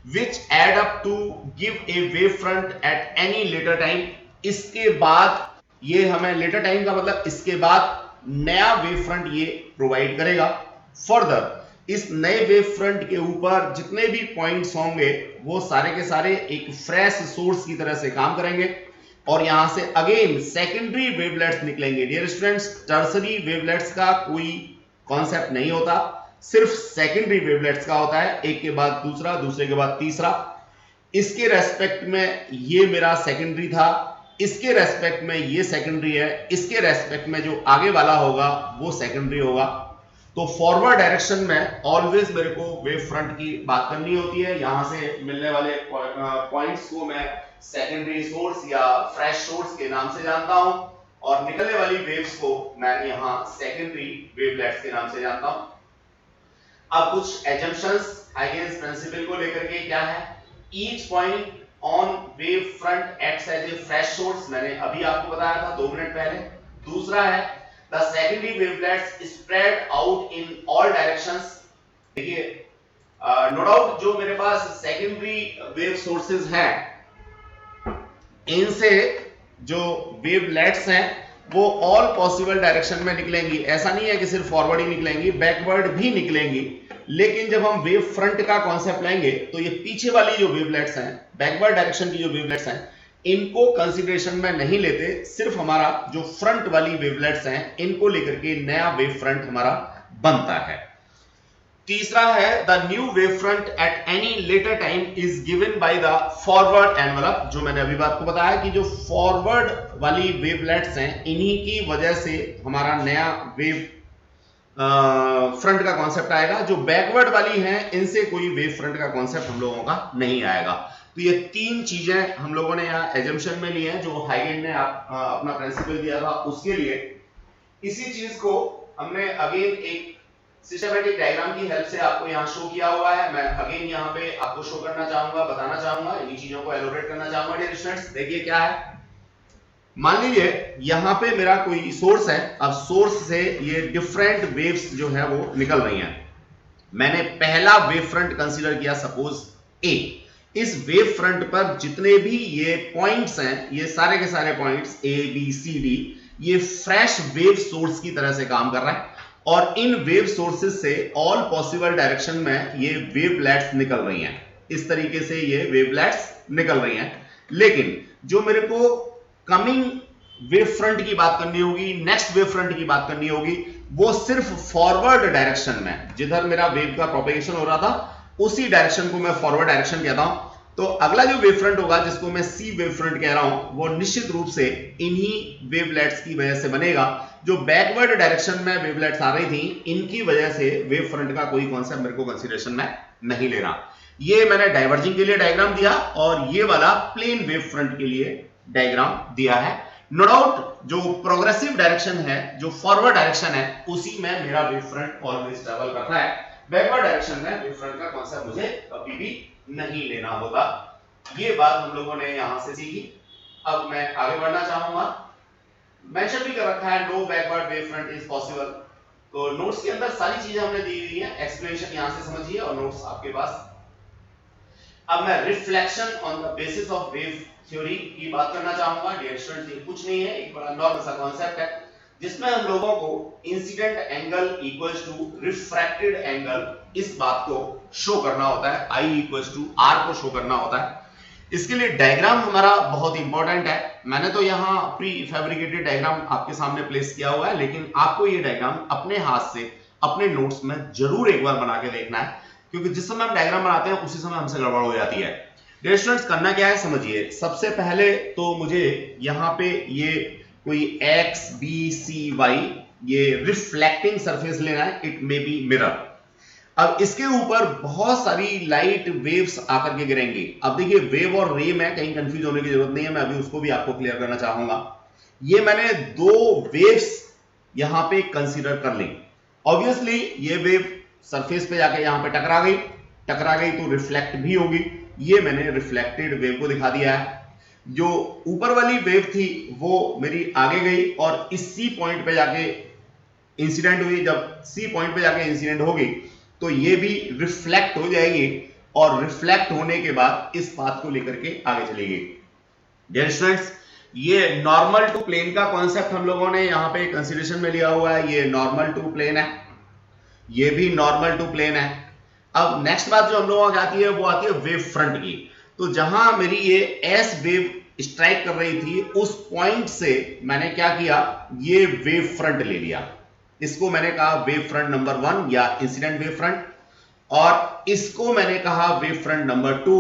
which add up to give a wave front at any later time। इसके बाद ये हमें लेटर टाइम का मतलब इसके बाद नया वेव फ्रंट ये प्रोवाइड करेगा। फर्दर इस नए वेव फ्रंट के ऊपर जितने भी पॉइंट्स होंगे वो सारे के सारे एक फ्रेश सोर्स की तरह से काम करेंगे, और यहां से अगेन सेकेंडरी वेवलेट्स निकलेंगे। डियर स्टूडेंट्स टर्सरी वेवलेट्स का कोई कॉन्सेप्ट नहीं होता, सिर्फ सेकेंडरी वेवलेट्स का होता है, एक के बाद दूसरा, दूसरे के बाद तीसरा। इसके रेस्पेक्ट में ये मेरा सेकेंडरी था, इसके रेस्पेक्ट में ये सेकेंडरी है, इसके रेस्पेक्ट में जो आगे वाला होगा वो सेकेंडरी होगा। तो फॉरवर्ड डायरेक्शन में ऑलवेज मेरे को वेव फ्रंट की बात करनी होती है। यहां से मिलने वाले पॉइंट्स को मैं सेकेंडरी सोर्स या फ्रेश सोर्स के नाम से जानता हूं, और निकलने वाली वेव्स को मैं यहां सेकेंडरी वेवलेट्स के नाम से जानता हूं। अब कुछ एजम्पशंस हाइगेन्स प्रिंसिपल को लेकर के क्या है, each point on wave front acts as a fresh source, मैंने अभी आपको बताया था 2 मिनट पहले। दूसरा है the secondary wavelets spread out in all directions. देखिए नो डाउट जो मेरे पास सेकेंडरी वेव सोर्सेज हैं, इनसे जो वेवलेट्स हैं वो ऑल पॉसिबल डायरेक्शन में निकलेंगी। ऐसा नहीं है कि सिर्फ फॉरवर्ड ही निकलेंगी, बैकवर्ड भी निकलेंगी, लेकिन जब हम वेव फ्रंट का कॉन्सेप्ट लेंगे तो ये पीछे वाली जो वेवलेट्स हैं, बैकवर्ड डायरेक्शन की जो वेवलेट्स हैं, इनको कंसीडरेशन में नहीं लेते, सिर्फ हमारा जो फ्रंट वाली वेवलेट्स हैं इनको लेकर के नया वेव फ्रंट हमारा बनता है। तीसरा है the new wave front at any later time is given by the forward envelope. जो मैंने अभी बात को बताया कि जो फॉरवर्ड वाली वेवलेट्स हैं इन्हीं की वजह से हमारा नया वेव फ्रंट का कॉन्सेप्ट आएगा। जो बैकवर्ड वाली हैं इनसे कोई वेव फ्रंट का कॉन्सेप्ट हम लोगों का नहीं आएगा। तो ये तीन चीजें हम लोगों ने यहाँ एजम्पशन में ली हैं, जो हाइगेन ने अपना प्रिंसिपल दिया था उसके लिए। इसी चीज को हमने अगेन एक सिस्टमैटिक डायग्राम की हेल्प से आपको यहाँ शो किया हुआ है। मैं अगेन यहाँ पे आपको शो करना चाहूंगा, बताना चाहूंगा, इन्हीं चीजों को एलोबरेट करना चाहूंगा। डियर स्टूडेंट्स, देखिए क्या है, मान लीजिए यहाँ पे मेरा कोई सोर्स है। अब सोर्स से ये डिफरेंट वेव्स जो है वो निकल रही हैं। मैंने पहला वेव फ्रंट कंसीडर किया, सपोज ए। इस वेव फ्रंट पर जितने भी ये पॉइंट्स हैं, ये सारे के सारे points A B C D, ये फ्रेश वेव सोर्स की तरह से काम कर रहा है और इन वेव सोर्सेस से ऑल पॉसिबल डायरेक्शन में ये वेवलेट्स निकल रही हैं। इस तरीके से ये वेवलेट्स निकल रही हैं। लेकिन जो मेरे को कमिंग वेव फ्रंट की बात करनी होगी, नेक्स्ट वेव फ्रंट की बात करनी होगी, वो सिर्फ फॉरवर्ड डायरेक्शन में, जिधर मेरा वेव का प्रोपेगेशन हो रहा था उसी डायरेक्शन को मैं फॉरवर्ड डायरेक्शन कहता हूं। तो अगला जो वेव फ्रंट होगा, जिसको मैं सी वेव फ्रंट कह रहा हूं, वो निश्चित रूप से इन्हीं वेवलेट्स की वजह से बनेगा। जो बैकवर्ड डायरेक्शन में वेवलेट्स आ रही थी, इनकी वजह से वेव फ्रंट का कोई कॉन्सेप्ट मेरे को कंसीडरेशन में नहीं लेना। ये मैंने डाइवर्जिंग के लिए डायग्राम दिया और ये वाला प्लेन वेव फ्रंट के लिए डायग्राम दिया है। नो डाउट जो प्रोग्रेसिव डायरेक्शन है, जो फॉरवर्ड डायरेक्शन है, उसी में मेरा वेव फ्रंट ऑलवेज ट्रैवल करता है। बैकवर्ड डायरेक्शन में वेव फ्रंट का कॉन्सेप्ट मुझे कभी भी नहीं लेना होगा। ये बात हम लोगों ने यहां से सीखी। अब मैं आगे बढ़ना चाहूंगा। मेंशन भी कर रखा है no backward wave front is possible. तो नोट्स के अंदर सारी चीजें हमने दी हुई हैं, एक्सप्लेनेशन यहां से समझिए और नोट्स आपके पास। अब मैं reflection on the basis of wave theory की बात करना चाहूंगा। डियर स्टूडेंट्स, ये कुछ नहीं है, एक बड़ा नॉर्मल सा कॉन्सेप्ट है जिसमें हम लोगों को incident angle equals to refracted angle, इस बात को शो करना होता है। I इक्वल्स टू R को शो करना होता है। इसके लिए डायग्राम हमारा बहुत इंपॉर्टेंट है। मैंने तो यहाँ प्री फैब्रिकेटेड डायग्राम आपके सामने प्लेस किया हुआ है, लेकिन आपको ये डायग्राम अपने हाथ से अपने नोट्स में जरूर एक बार बना के देखना है, क्योंकि जिस समय हम डायग्राम बनाते हैं उसी समय हमसे गड़बड़ हो जाती है। डियर स्टूडेंट्स, करना क्या है समझिए। सबसे पहले तो मुझे यहाँ पे ये कोई x b c y ये रिफ्लेक्टिंग सरफेस लेना है, इट मे बी मिरर। अब इसके ऊपर बहुत सारी लाइट वेव्स आकर के गिरेंगी। अब देखिए, वेव और रे में कहीं कंफ्यूज होने की जरूरत नहीं है, मैं अभी उसको भी आपको क्लियर करना चाहूंगा। ये मैंने दो वेव्स यहां पे कंसीडर कर ली। ऑब्वियसली ये वेव सरफेस पे जाके यहां पे टकरा गई तो रिफ्लेक्ट भी होगी। ये मैंने रिफ्लेक्टेड वेव को दिखा दिया है। जो ऊपर वाली वेव थी वो मेरी आगे गई और इस सी पॉइंट पे जाके इंसिडेंट हुई। जब सी पॉइंट पे जाके इंसिडेंट होगी तो ये भी रिफ्लेक्ट हो जाएगी और रिफ्लेक्ट होने के बाद इस पाथ को लेकर के आगे चलेगी। डियर स्टूडेंट्स, ये नॉर्मल टू प्लेन का कॉन्सेप्ट हम लोगों ने यहाँ पे कंसीडरेशन में लिया हुआ है। ये नॉर्मल टू प्लेन है, ये भी नॉर्मल टू प्लेन है। अब नेक्स्ट बात जो हम लोगों को आती है वो आती है वेव फ्रंट की। तो जहां मेरी ये एस वेव स्ट्राइक कर रही थी, उस पॉइंट से मैंने क्या किया, ये वेव फ्रंट ले लिया। इसको मैंने कहा वेव फ्रंट नंबर 1 या इंसिडेंट वेव फ्रंट, और इसको मैंने कहा वेव फ्रंट नंबर 2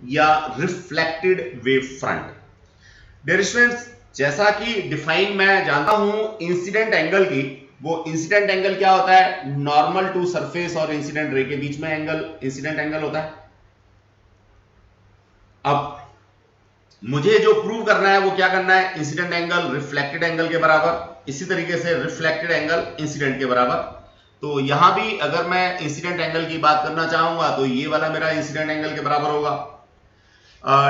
या reflected wave front. Dear students, जैसा कि डिफाइन मैं जानता हूं इंसिडेंट एंगल की, वो इंसिडेंट एंगल क्या होता है, नॉर्मल टू सरफेस और इंसिडेंट रे के बीच में एंगल इंसिडेंट एंगल होता है। अब मुझे जो प्रूव करना है वो क्या करना है, इंसिडेंट एंगल रिफ्लेक्टेड एंगल के बराबर, इसी तरीके से रिफ्लेक्टेड एंगल इंसिडेंट के बराबर। तो यहां भी अगर मैं इंसिडेंट एंगल की बात करना चाहूंगा तो ये वाला मेरा इंसिडेंट एंगल के बराबर होगा।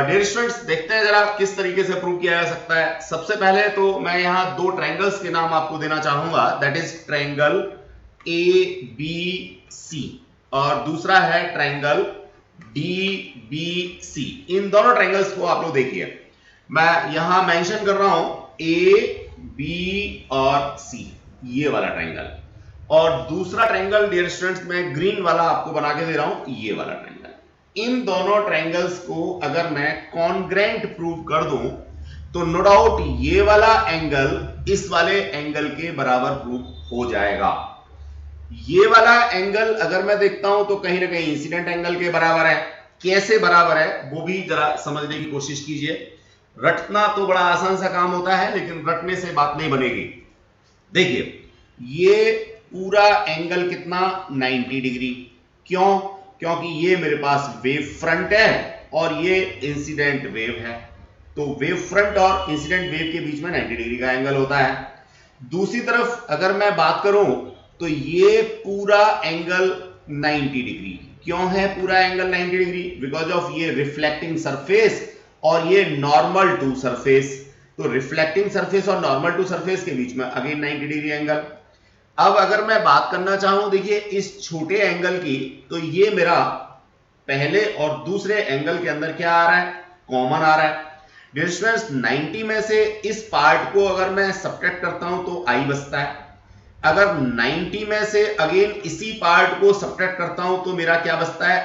डियर स्टूडेंट्स, देखते हैं जरा किस तरीके से प्रूव किया जा सकता है। सबसे पहले तो मैं यहां दो ट्रायंगल्स के नाम आपको देना चाहूंगा, दैट इज ट्रायंगल ABC और दूसरा है ट्रायंगल DBC। इन दोनों ट्रायंगल्स को आप लोग देखिए, मैं यहां मेंशन कर रहा हूं A, B और C, ये वाला ट्रायंगल। और दूसरा ट्रायंगल डियर स्टूडेंट्स मैं ग्रीन वाला आपको बना के दे रहा हूं, ये वाला ट्रायंगल। इन दोनों ट्रायंगल्स को अगर मैं कॉन्ग्रेंट प्रूव कर दूं तो नो डाउट ये वाला एंगल इस वाले एंगल के बराबर प्रूव हो जाएगा। ये वाला एंगल अगर मैं देखता हूं तो कहीं ना कहीं इंसिडेंट एंगल के बराबर है। कैसे बराबर है वो भी जरा समझने की कोशिश कीजिए। रटना तो बड़ा आसान सा काम होता है, लेकिन रटने से बात नहीं बनेगी। देखिए ये पूरा एंगल कितना 90 डिग्री। क्यों? क्योंकि ये मेरे पास वेव फ्रंट है और ये इंसिडेंट वेव है, तो वेव फ्रंट और इंसिडेंट वेव के बीच में 90 डिग्री का एंगल होता है। दूसरी तरफ अगर मैं बात करूं तो ये पूरा एंगल 90 डिग्री। क्यों है पूरा एंगल 90 डिग्री? बिकॉज ऑफ ये रिफ्लेक्टिंग सरफेस और ये नॉर्मल टू सरफेस। तो रिफ्लेक्टिंग सरफेस और नॉर्मल टू सरफेस के बीच में अगेन 90 डिग्री एंगल। अब अगर मैं बात करना चाहूं देखिए इस छोटे एंगल की, तो ये मेरा पहले और दूसरे एंगल के अंदर क्या आ रहा है? कॉमन आ रहा है। डियर स्टूडेंट्स 90 में से इस पार्ट को अगर मैं सब्ट्रैक्ट करता हूं तो आई बचता है। अगर 90 में से अगेन इसी पार्ट को सब्ट्रैक्ट करता हूं तो मेरा क्या बचता है?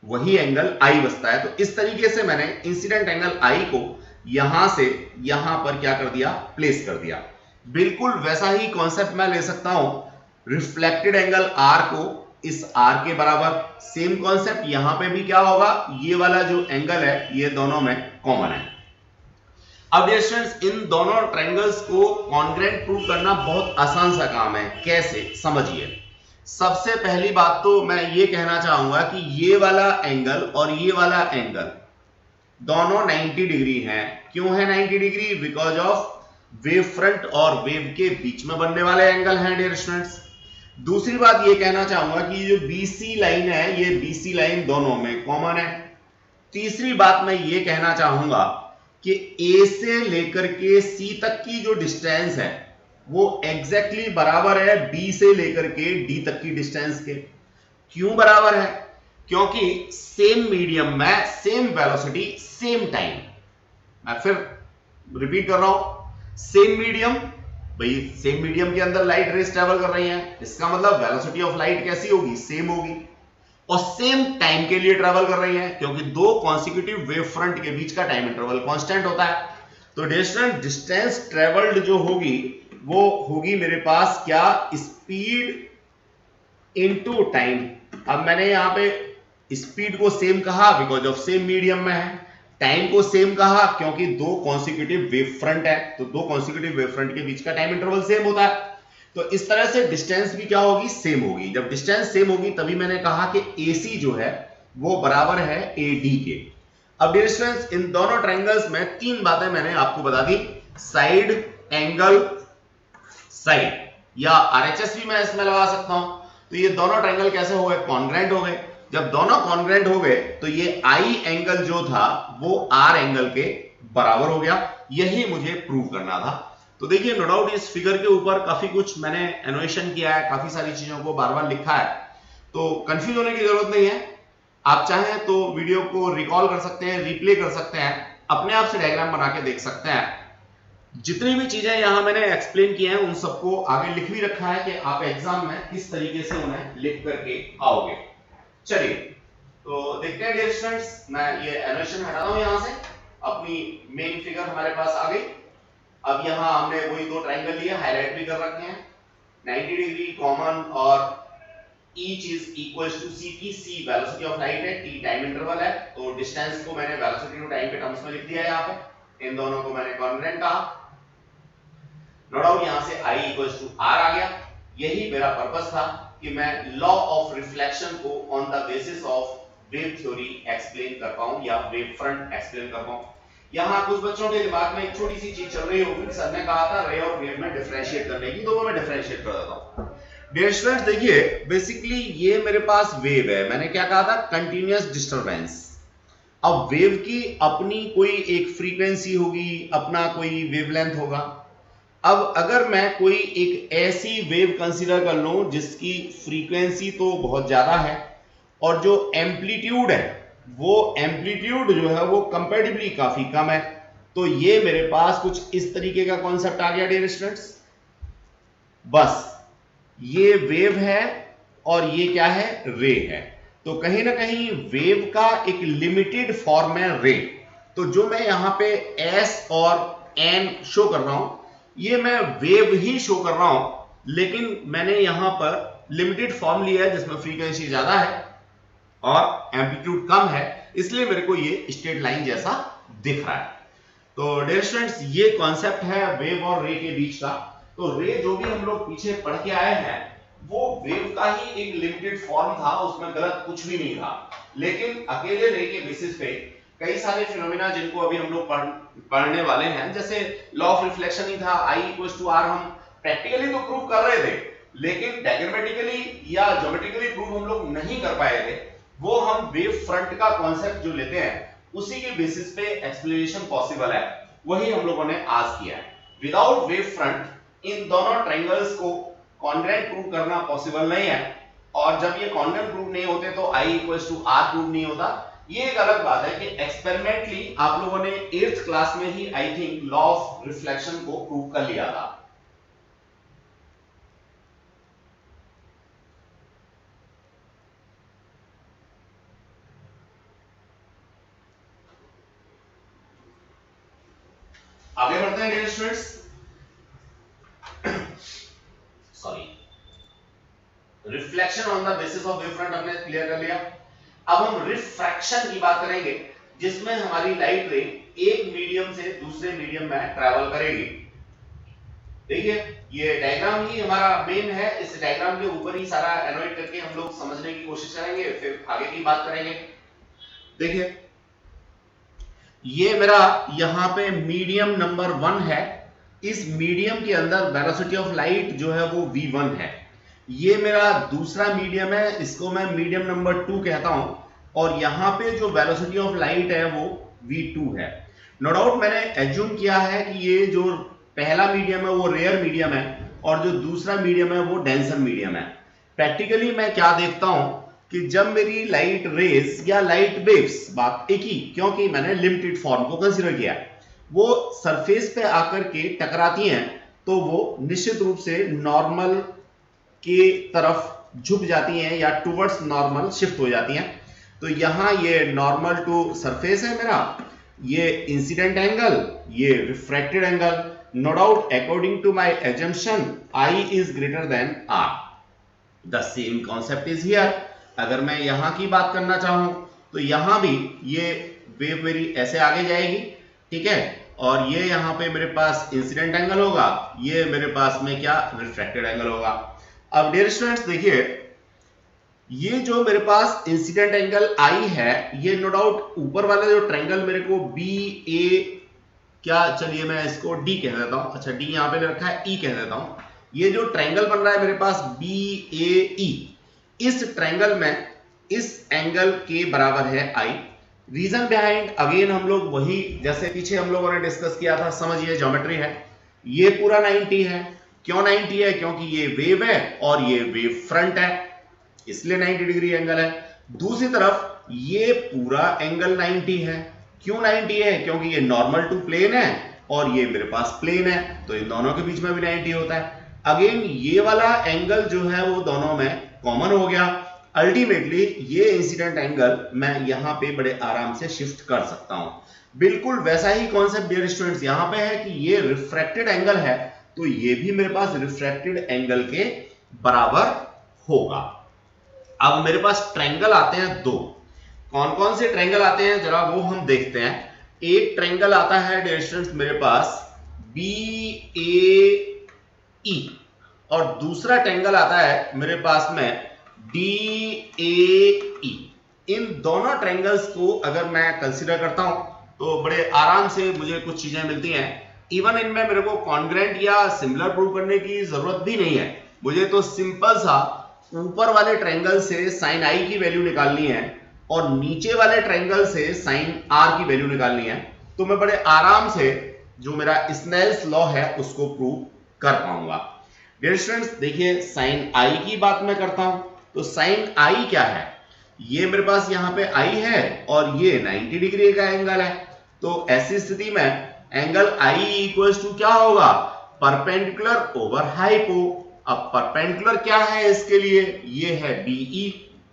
वही एंगल आई बचता है। तो इस तरीके से मैंने इंसिडेंट एंगल आई को यहां से यहां पर क्या कर दिया? प्लेस कर दिया। बिल्कुल वैसा ही कॉन्सेप्ट मैं ले सकता हूं रिफ्लेक्टेड एंगल आर को इस आर के बराबर। सेम कॉन्सेप्ट यहां पे भी क्या होगा? ये वाला जो एंगल है ये दोनों में कॉमन है। अब डियर स्टूडेंट्स इन दोनों ट्रायंगल्स को कॉन्ग्रेंट प्रूव करना बहुत आसान सा काम है। कैसे? समझिए। सबसे पहली बात तो मैं ये कहना चाहूंगा कि ये वाला एंगल और ये वाला एंगल दोनों 90 डिग्री हैं। क्यों है 90 degree? Because of wave front और वेव के बीच में बनने वाले एंगल हैं डियर स्टूडेंट्स। दूसरी बात ये कहना चाहूंगा कि जो BC लाइन है ये BC लाइन दोनों में कॉमन है। तीसरी बात मैं ये कहना चाहूंगा कि A से लेकर के C तक की जो डिस्टेंस है वो एग्जैक्टली बराबर है B से लेकर के D तक की डिस्टेंस के। क्यों बराबर है? क्योंकि सेम मीडियम में सेम वेलोसिटी सेम टाइम। मैं फिर रिपीट कर रहा हूं, सेम मीडियम, भाई सेम मीडियम के अंदर लाइट रेज ट्रेवल कर रही हैं, इसका मतलब वेलोसिटी ऑफ लाइट कैसी होगी? सेम होगी। और सेम टाइम के लिए ट्रेवल कर रही हैं, क्योंकि दो कॉन्सिक्यूटिव वेव फ्रंट के बीच का टाइम इंटरवल कांस्टेंट होता है। तो डिस्टेंस ट्रेवल्ड जो होगी वो होगी मेरे पास क्या? Speed into time. अब मैंने यहां पे स्पीड को सेम कहा बिकॉज ऑफ सेम मीडियम में है, टाइम को सेम कहा क्योंकि दो कॉन्सिक्यूटिव वेव फ्रंट है, तो दो कॉन्सिक्यूटिव वेव फ्रंट के बीच का टाइम इंटरवल सेम होता है। तो इस तरह से डिस्टेंस भी क्या होगी? सेम होगी। जब डिस्टेंस सेम होगी तभी मैंने कहा कि AC जो है वो बराबर है AD के। अब डियर स्टूडेंट्स इन दोनों ट्रायंगल्स में तीन बातें मैंने आपको बता दी। साइड, एंगल, साइड, या RHS भी मैं इसमें लगा सकता हूं। तो ये दोनों ट्रायंगल कैसे हो गए? कॉन्ग्रेंट हो गए। जब दोनों कॉन्ग्रेंट हो गए तो ये I एंगल जो था वो R एंगल के बराबर हो गया। यही मुझे प्रूव करना था। तो देखिए नो डाउट इस फिगर के ऊपर काफी कुछ मैंने एनोटेशन किया है, काफी सारी चीजों को बार बार लिखा है, तो कंफ्यूज होने की जरूरत नहीं है। आप चाहें तो वीडियो को रिकॉल कर सकते हैं, रिप्ले कर सकते हैं, अपने आप से डायग्राम बना के देख सकते हैं। जितनी भी चीजें यहां मैंने एक्सप्लेन की हैं उन सबको आगे लिख भी रखा है कि आप एग्जाम में किस तरीके से उन्हें लिख करके आओगे। चलिए तो देखते हैं डियर स्टूडेंट्स, मैं ये एनोटेशन हटाता हूं यहां से। अपनी मेन फिगर हमारे पास आ गई। अब यहां हमने वही दो ट्रायंगल लिए, हाईलाइट भी कर रखे हैं। 90 डिग्री कॉमन और each is equals to CP। C velocity of light है, T टाइम इंटरवल है, तो डिस्टेंस को मैंने वेलोसिटी टू टाइम के टर्म्स में लिख दिया है यहां पे। इन दोनों को मैंने कॉन्ग्रेंट कहा। नो डाउट यहां से I इक्वल्स टू R आ गया। यही मेरा पर्पस था कि मैं लॉ ऑफ रिफ्लेक्शन को on the basis of wave theory explain कर पाऊं या वेव फ्रंट एक्सप्लेन कर पाऊं। यहां कुछ बच्चों के दिमाग में एक छोटी सी चीज चल रही होगी, सर ने कहा था रे और वेव में डिफरेंशिएट करने की, तो वो मैं डिफरेंशिएट कर देता हूं। डियर स्टूडेंट्स देखिए बेसिकली ये मेरे पास वेव है, मैंने क्या कहा था? Continuous disturbance. अब वेव की अपनी कोई एक फ्रीक्वेंसी होगी, अपना कोई वेवलेंथ होगा। अब अगर मैं कोई एक ऐसी वेव कंसीडर कर लूं जिसकी फ्रीक्वेंसी तो बहुत ज्यादा है और जो एम्पलीट्यूड है वो एम्पलीट्यूड जो है वो कंपैरेटिवली काफी कम है, तो ये मेरे पास कुछ इस तरीके का कॉन्सेप्ट आ गया डियर स्टूडेंट्स। बस ये वेव है और ये क्या है, रे है। तो कहीं ना कहीं वेव का एक लिमिटेड फॉर्म है रे। तो जो मैं यहां पे एस और एन शो कर रहा हूं, ये मैं वेव ही शो कर रहा हूं, लेकिन मैंने यहां पर लिमिटेड फॉर्म लिया है जिसमें फ्रीक्वेंसी ज्यादा है और एम्पलीट्यूड कम है, इसलिए मेरे को ये स्ट्रेट लाइन जैसा दिख रहा है। तो डियर स्टूडेंट्स, ये कॉन्सेप्ट है वेव और रे के बीच का। तो रे जो भी हम लोग पीछे पढ़ के आए हैं वो वेव का ही एक लिमिटेड फॉर्म था, उसमें गलत कुछ भी नहीं था। लेकिन अकेले रे के बेसिस पे कई सारे फिनोमेना जिनको अभी हम लोग पढ़ने वाले हैं, जैसे लॉ ऑफ रिफ्लेक्शन ही था, I = R, हम प्रैक्टिकली तो प्रूव कर रहे थे, लेकिन डायग्रामेटिकली या ज्योमेट्रिकली प्रूव हम लोग नहीं कर पाए थे। वो हम वेव फ्रंट का कॉन्सेप्ट जो लेते हैं उसी के बेसिस पे एक्सप्लेनेशन पॉसिबल है, वही हम लोगों ने आज किया है। विदाउट वेव फ्रंट इन दोनों ट्रायंगल्स को कॉन्ग्रुएंट प्रूव करना पॉसिबल नहीं है, और जब ये कॉन्ग्रुएंट प्रूव नहीं होते तो I = R प्रूव नहीं होता। ये एक अलग बात है कि एक्सपेरिमेंटली आप लोगों ने 8th क्लास में ही I think law of reflection को प्रूव कर लिया था। आगे बढ़ते हैं dear students. Sorry, reflection on the basis of wave front हमने क्लियर कर लिया। अब हम रिफ्रैक्शन की बात करेंगे, जिसमें हमारी लाइट रे एक मीडियम से दूसरे मीडियम में ट्रैवल करेगी। देखिए, ये डायग्राम ही हमारा मेन है, इस डायग्राम के ऊपर ही सारा एनोटेट करके हम लोग समझने की कोशिश करेंगे, फिर आगे की बात करेंगे। देखिए, ये मेरा यहाँ पे मीडियम नंबर 1 है। इस मीडियम के अंदर वेलोसिटी ऑफ लाइट जो है वो v1 है। ये मेरा दूसरा मीडियम है, इसको मैं मीडियम नंबर 2 कहता हूं, और यहाँ पे जो वेलोसिटी ऑफ लाइट है वो v2 है। नो डाउट मैंने एज्यूम किया है कि ये जो पहला मीडियम है वो रेयर मीडियम है और जो दूसरा मीडियम है वो डेंसर मीडियम है। प्रैक्टिकली मैं क्या देखता हूं कि जब मेरी लाइट रेज या लाइट वेव्स, बात एक ही, क्योंकि मैंने लिमिटेड फॉर्म को कंसीडर किया, वो सरफेस पे आकर के टकराती हैं तो वो निश्चित रूप से नॉर्मल के तरफ झुक जाती हैं या टुवर्ड्स नॉर्मल शिफ्ट हो जाती हैं। तो यहां ये नॉर्मल टू सरफेस है मेरा, ये इंसिडेंट एंगल, ये refracted angle. No doubt according to my assumption I is greater than R. The same concept is here. अगर मैं यहां की बात करना चाहूं तो यहां भी ये वेव मेरी ऐसे आगे जाएगी, ठीक है, और ये यहां पे मेरे पास इंसिडेंट एंगल होगा, ये मेरे पास में क्या, रिफ्रैक्टेड एंगल होगा। अब डियर स्टूडेंट्स देखिए, ये जो मेरे पास इंसिडेंट एंगल I है, ये नो डाउट ऊपर वाला जो ट्रायंगल मेरे को BA, क्या, चलिए मैं इसको D कह देता हूं, अच्छा D यहां पे रखा है, E कह देता हूं। ये जो ट्रायंगल बन रहा है मेरे पास BAE, इस ट्रायंगल में इस एंगल के बराबर है I। रीजन बिहाइंड अगेन हम लोग वही जैसे पीछे हम लोगों ने डिस्कस किया था, समझिए ज्योमेट्री है। ये पूरा 90 है, क्यों 90 है, क्योंकि ये वेव है और ये वेव फ्रंट है, इसलिए 90 डिग्री एंगल है। दूसरी तरफ ये पूरा एंगल 90 है, क्यों 90 है, क्योंकि ये नॉर्मल टू प्लेन है और ये मेरे पास प्लेन है, तो इन दोनों के बीच में भी 90 होता है। अगेन ये वाला एंगल जो है वो दोनों में कॉमन हो गया। अल्टीमेटली ये इंसिडेंट एंगल मैं यहां पे बड़े आराम से शिफ्ट कर सकता हूं। बिल्कुल वैसा ही कॉन्सेप्ट डियर स्टूडेंट्स यहां पे है कि ये रिफ्रैक्टेड एंगल है, तो ये भी मेरे पास रिफ्रैक्टेड एंगल के बराबर होगा। अब मेरे पास ट्रायंगल आते हैं दो। कौन कौन से ट्रायंगल आते हैं जरा वो हम देखते हैं। एक ट्रायंगल आता है डियर स्टूडेंट्स मेरे पास BAE, और दूसरा ट्रायंगल आता है मेरे पास में DAE। इन दोनों ट्रायंगल्स को अगर मैं कंसीडर करता हूं तो बड़े आराम से मुझे कुछ चीजें मिलती हैं। इवन इनमें मेरे को कॉन्ग्रुएंट या सिमिलर प्रूव करने की जरूरत भी नहीं है, मुझे तो सिंपल सा ऊपर वाले ट्रायंगल से साइन I की वैल्यू निकालनी है और नीचे वाले ट्रायंगल से साइन R की वैल्यू निकालनी है, तो मैं बड़े आराम से जो मेरा स्नेल्स लॉ है उसको प्रूव कर पाऊंगा। डियर स्टूडेंट्स देखिए, साइन I की बात मैं करता हूं तो साइन I क्या है, ये मेरे पास यहाँ पे I है और ये 90 डिग्री का एंगल है। तो ऐसी स्थिति में एंगल I इक्वल्स टू क्या होगा, परपेंडिकुलर ओवर हाइपो। अब परपेंडिकुलर क्या है इसके लिए, ये है बीई,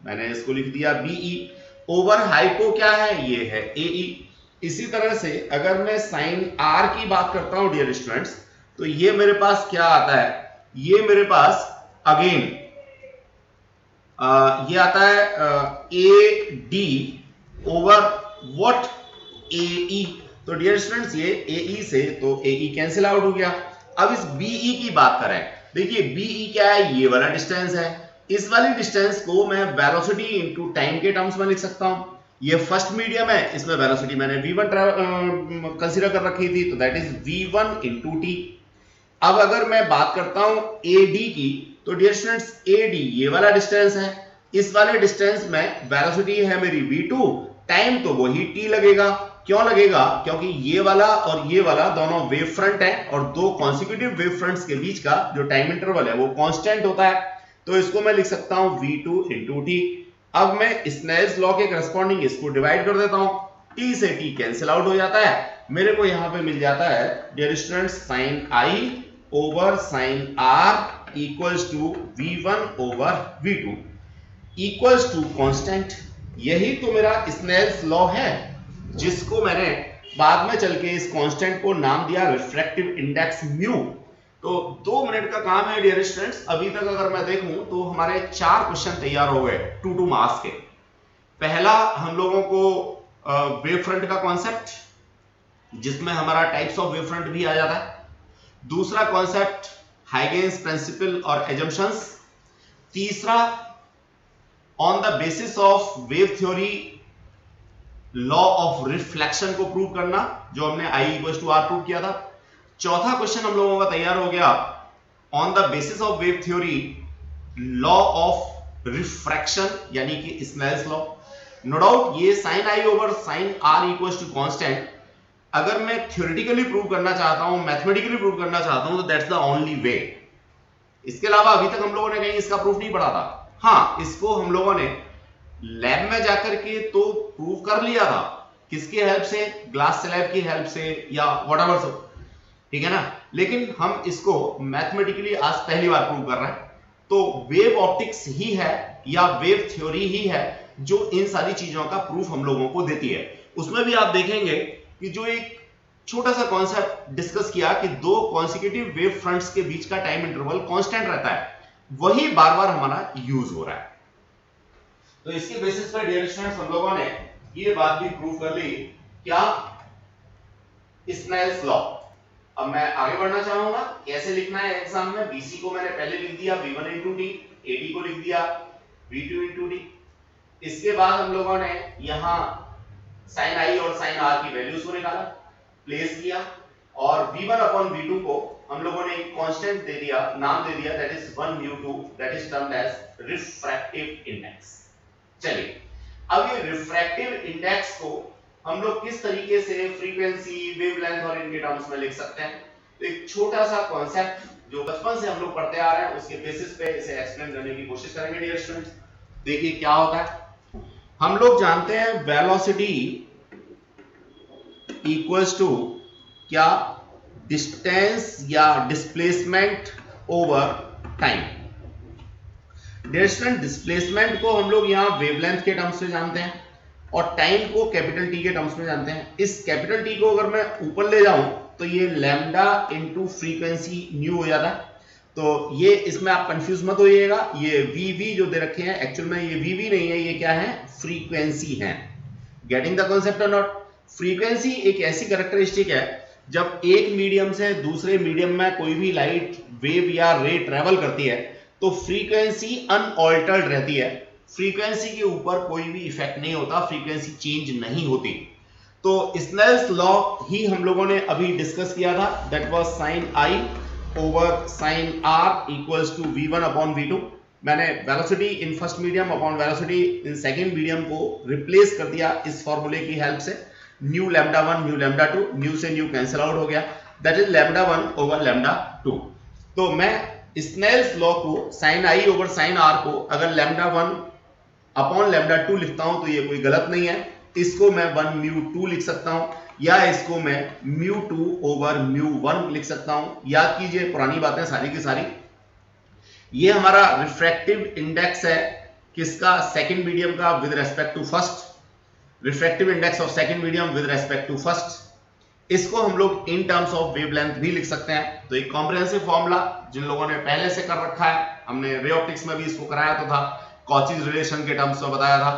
मैंने इसको लिख दिया बीई। ओवर हाइपो क्या है, ये है एई। इसी तरह से अगर मैं साइन आर की बात करता हूं डियर स्टूडेंट्स, तो ये मेरे पास क्या आता है, ये मेरे पास अगेन ये आता है A D over what A E. तो डियर स्टूडेंट्स ये ए ई से तो ए ई कैंसिल आउट हो गया। अब इस बीई की बात करें, देखिए बीई क्या है, ये वाला डिस्टेंस है। इस वाली डिस्टेंस को मैं वेलोसिटी इनटू टाइम के टर्म्स में लिख सकता हूं। ये फर्स्ट मीडियम है, इसमें वेलोसिटी मैंने v1 कंसीडर कर रखी थी, तो that is v1 into T. अब अगर मैं बात करता हूं AD की, तो डियर स्टूडेंट्स AD ये वाला डिस्टेंस है, इस वाले डिस्टेंस में वेलोसिटी है मेरी v2, टाइम तो वही t लगेगा। क्यों लगेगा, क्योंकि ये वाला और ये वाला दोनों वेव फ्रंट है और दो कॉन्सिक्यूटिव वेव फ्रंट्स के बीच का जो टाइम इंटरवल है वो कांस्टेंट होता है। तो इसको मैं लिख सकता हूं v2 इनटू t। अब मैं स्नेल्स लॉ के करस्पॉन्डिंग इसको डिवाइड कर देता हूं, t से t कैंसिल आउट हो जाता है, मेरे को यहां पे मिल जाता है dear students sine i over sine r equals to v1 over v2 equals to constant. यही तो मेरा स्नेल्स लॉ है, जिसको मैंने बाद में चल के इस कांस्टेंट को नाम दिया रिफ्रैक्टिव इंडेक्स म्यू। तो 2 मिनट का काम है डियर स्टूडेंट्स। अभी तक अगर मैं देखूं तो हमारे 4 क्वेश्चन तैयार हो गए 2 मार्क्स के। पहला हम लोगों को वेव फ्रंट का कॉन्सेप्ट, जिसमें हमारा टाइप्स ऑफ वेव फ्रंट भी आ जाता है। दूसरा कॉन्सेप्ट हाइगेन्स प्रिंसिपल और एजम्पशंस। तीसरा on the basis of wave theory law of reflection को प्रूव करना, जो हमने I equals to R prove किया था। चौथा क्वेश्चन हम लोगों का तैयार हो गया on the basis of wave theory law of refraction, यानी कि स्नेल्स लॉ। नो डाउट ये sine I over sine R equals to constant अगर मैं थ्योरेटिकली प्रूव करना चाहता हूं, मैथमेटिकली प्रूव करना चाहता हूं, तो दैट्स द ओनली वे। इसके अलावा अभी तक हम लोगों ने कहीं इसका प्रूफ नहीं पढ़ा था। हाँ, इसको हम लोगों ने लैब में जाकर के तो प्रूव कर लिया था, किसकी हेल्प से, ग्लास स्लैब की हेल्प से या व्हाटएवर सो, ठीक है ना। लेकिन हम इसको मैथमेटिकली आज पहली बार प्रूव कर रहे हैं। तो वेव ऑप्टिक्स ही है या वेव थ्योरी ही है जो इन सारी चीजों का प्रूफ हम लोगों को देती है। उसमें भी आप देखेंगे कि जो एक छोटा सा कॉन्सेप्ट डिस्कस किया कि दो कॉन्सिक्यूटिव वेव फ्रंट्स के बीच का टाइम इंटरवल कांस्टेंट रहता है, वही बार बार हमारा यूज हो रहा है। तो इसके बेसिस पर डियर स्टूडेंट्स हम लोगों ने ये बात भी प्रूव कर ली, क्या, स्नेल्स लॉ। अब मैं आगे बढ़ना चाहूंगा, कैसे लिखना है एग्जाम में। BC को मैंने पहले लिख दिया v1 इनटू टी, AD को लिख दिया v2 इनटू टी। इसके बाद हम लोगों ने यहां साइन I और साइन R की वैल्यूज को निकाला, प्लेस किया, और v1 अपॉन v2 को हम लोगों ने एक कांस्टेंट दे दिया, नाम दे दिया, that is 1 mu2, that is termed as refractive index. चलिए, अब ये रिफ्रैक्टिव इंडेक्स को हम लोग किस तरीके से फ्रीक्वेंसी, वेवलेंथ और इनके टर्म्स में लिख सकते हैं। तो एक छोटा सा कॉन्सेप्ट जो बचपन से हम लोग पढ़ते आ रहे हैं, उसके बेसिस पे इसे एक्सप्लेन करने की कोशिश करेंगे डियर स्टूडेंट्स। देखिए क्या होता है, हम लोग जानते हैं वेलोसिटी इक्वल्स टू क्या, डिस्टेंस या displacement over time. Dear student, displacement को हम लोग यहाँ वेवलेंथ के टर्म्स में जानते हैं और टाइम को कैपिटल T के टर्म्स में जानते हैं। इस कैपिटल T को अगर मैं ऊपर ले जाऊं तो ये लैम्डा इनटू फ्रीक्वेंसी न्यू हो जाता है। तो ये इसमें आप कंफ्यूज मत होइएगा, ये VV जो दे रखे हैं एक्चुअल में ये VV नहीं है, ये क्या है, फ्रीक्वेंसी है। गेटिंग द कॉन्सेप्ट और नॉट। फ्रीक्वेंसी एक ऐसी कैरेक्टरिस्टिक है जब एक मीडियम से दूसरे मीडियम में कोई भी लाइट वेव या रे ट्रेवल करती है तो फ्रीक्वेंसी अनऑल्टर्ड रहती है, फ्रीक्वेंसी के ऊपर कोई भी इफेक्ट नहीं होता, फ्रीक्वेंसी चेंज नहीं होती। तो स्नेल्स लॉ ही हम लोगों ने अभी डिस्कस किया था, that was sine I over sine R equals to v1 upon v2। मैंने velocity in first medium upon velocity in second medium को रिप्लेस कर दिया इस फॉर्मूले की हेल्प से, nu lambda 1 nu lambda 2, nu से न्यू कैंसिल आउट हो गया, that is lambda 1 over lambda 2। तो मैं स्नेल्स लॉ को sine I over sine R को अगर लैम्डा 1 अपॉन लैम्डा 2 लिखता हूं तो ये कोई गलत नहीं है। इसको मैं 1 म्यू 2 लिख सकता हूं या इसको मैं म्यू 2 ओवर म्यू 1 लिख सकता हूं। याद कीजिए पुरानी बातें सारी की सारी। ये हमारा रिफ्रैक्टिव इंडेक्स है किसका, सेकंड मीडियम का with respect to first, refractive index of second medium with respect to first. इसको हम लोग इन टर्म्स ऑफ वेवलेंथ भी लिख सकते हैं। तो एक कॉम्प्रिहेंसिव फॉर्मूला जिन लोगों ने पहले से कर रखा है, हमने रे ऑप्टिक्स में भी इसको कराया तो था, कॉचीज रिलेशन के टर्म्स में बताया था,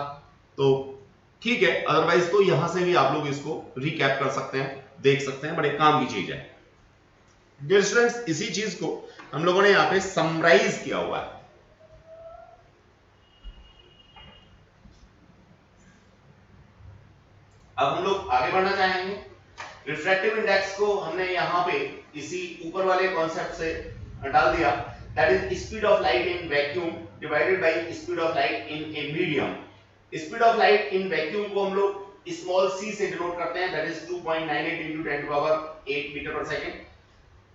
तो ठीक है। अदरवाइज तो यहां से भी आप लोग इसको रिकैप कर सकते हैं, देख सकते हैं, बड़े काम की चीज है। डियर स्टूडेंट्स, इसी चीज को हम लोगों ने यहां पे समराइज किया हुआ है। अब हम लोग आगे बढ़ना चाहेंगे। रिफ्रैक्टिव इंडेक्स को हमने यहां पे इसी ऊपर वाले कॉन्सेप्ट से डाल दिया, that is speed of light in vacuum divided by speed of light in a medium. Speed of light in vacuum को हम लोग स्मॉल c से डिनोट करते हैं, दैट इज 2.98 × 10⁸ मीटर पर सेकंड।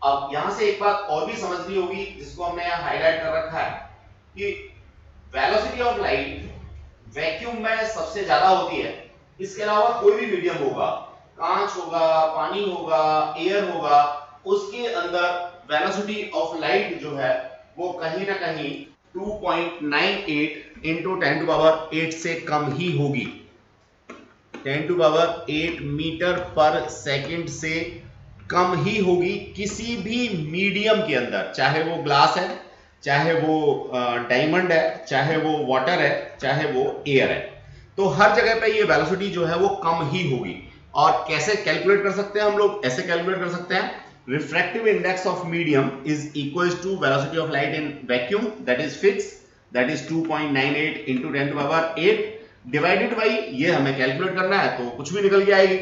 अब यहां से एक बात और भी समझनी होगी जिसको हमने यहां हाईलाइट कर रखा है कि वेलोसिटी ऑफ लाइट वैक्यूम में सबसे ज्यादा होती है। इसके अलावा कोई भी मीडियम होगा, कांच होगा, पानी होगा, एयर होगा, उसके अंदर वेलोसिटी ऑफ लाइट जो है वो कहीं ना कहीं 2.98 × 10⁸ से कम ही होगी। 10⁸ मीटर पर सेकंड से कम ही होगी किसी भी मीडियम के अंदर, चाहे वो ग्लास है, चाहे वो डायमंड है, चाहे वो वाटर है, चाहे वो एयर है। तो हर जगह पे ये वेलोसिटी जो है वो कम ही होगी। और कैसे कैलकुलेट कर सकते हैं हम लोग, ऐसे कैलकुलेट कर सकते हैं, refractive index of medium is equals to velocity of light in vacuum, that is fix, that is 2.98 × 10⁸ divided by, ये हमें कैलकुलेट करना है तो कुछ भी निकल के आएगी।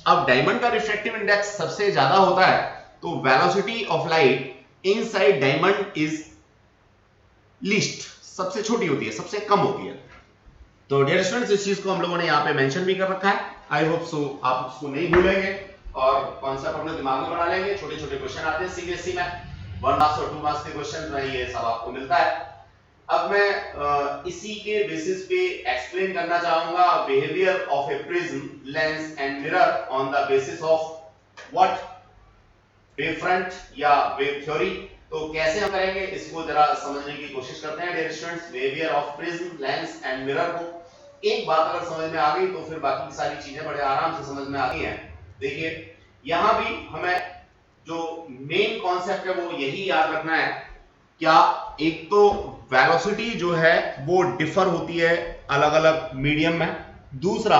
अब डायमंड का रिफ्रैक्टिव इंडेक्स सबसे ज्यादा होता है, तो velocity of light inside diamond is least, सबसे छोटी होती है, सबसे कम होती है। तो डियर स्टूडेंट्स, इस चीज को हम लोगों ने यहाँ पे मेंशन भी कर रखा है। आई होप सो आप उसको नहीं भूलेंगे और कॉन्सेप्ट अपने दिमाग में बना लेंगे। छोटे छोटे क्वेश्चन आते हैं सीबीएसई में, 1 मार्क्स और 2 मार्क्स के क्वेश्चन में ये सब आपको मिलता है। अब मैं इसी के बेसिस पे एक्सप्लेन करना चाहूंगा behaviour of A prism, lens and mirror on the basis of what, wave front या वेव थ्योरी। तो कैसे हम करेंगे इसको जरा समझने की कोशिश करते हैं dear students. Behaviour of prism, lens and mirror को एक बात अगर समझ में आ गई तो फिर बाकी की सारी चीजें बड़े आराम से समझ में आती हैं। देखिए यहां भी हमें जो मेन कॉन्सेप्ट है वो यही याद रखना है, क्या एक तो वेलोसिटी जो है वो डिफर होती है अलग अलग मीडियम में, दूसरा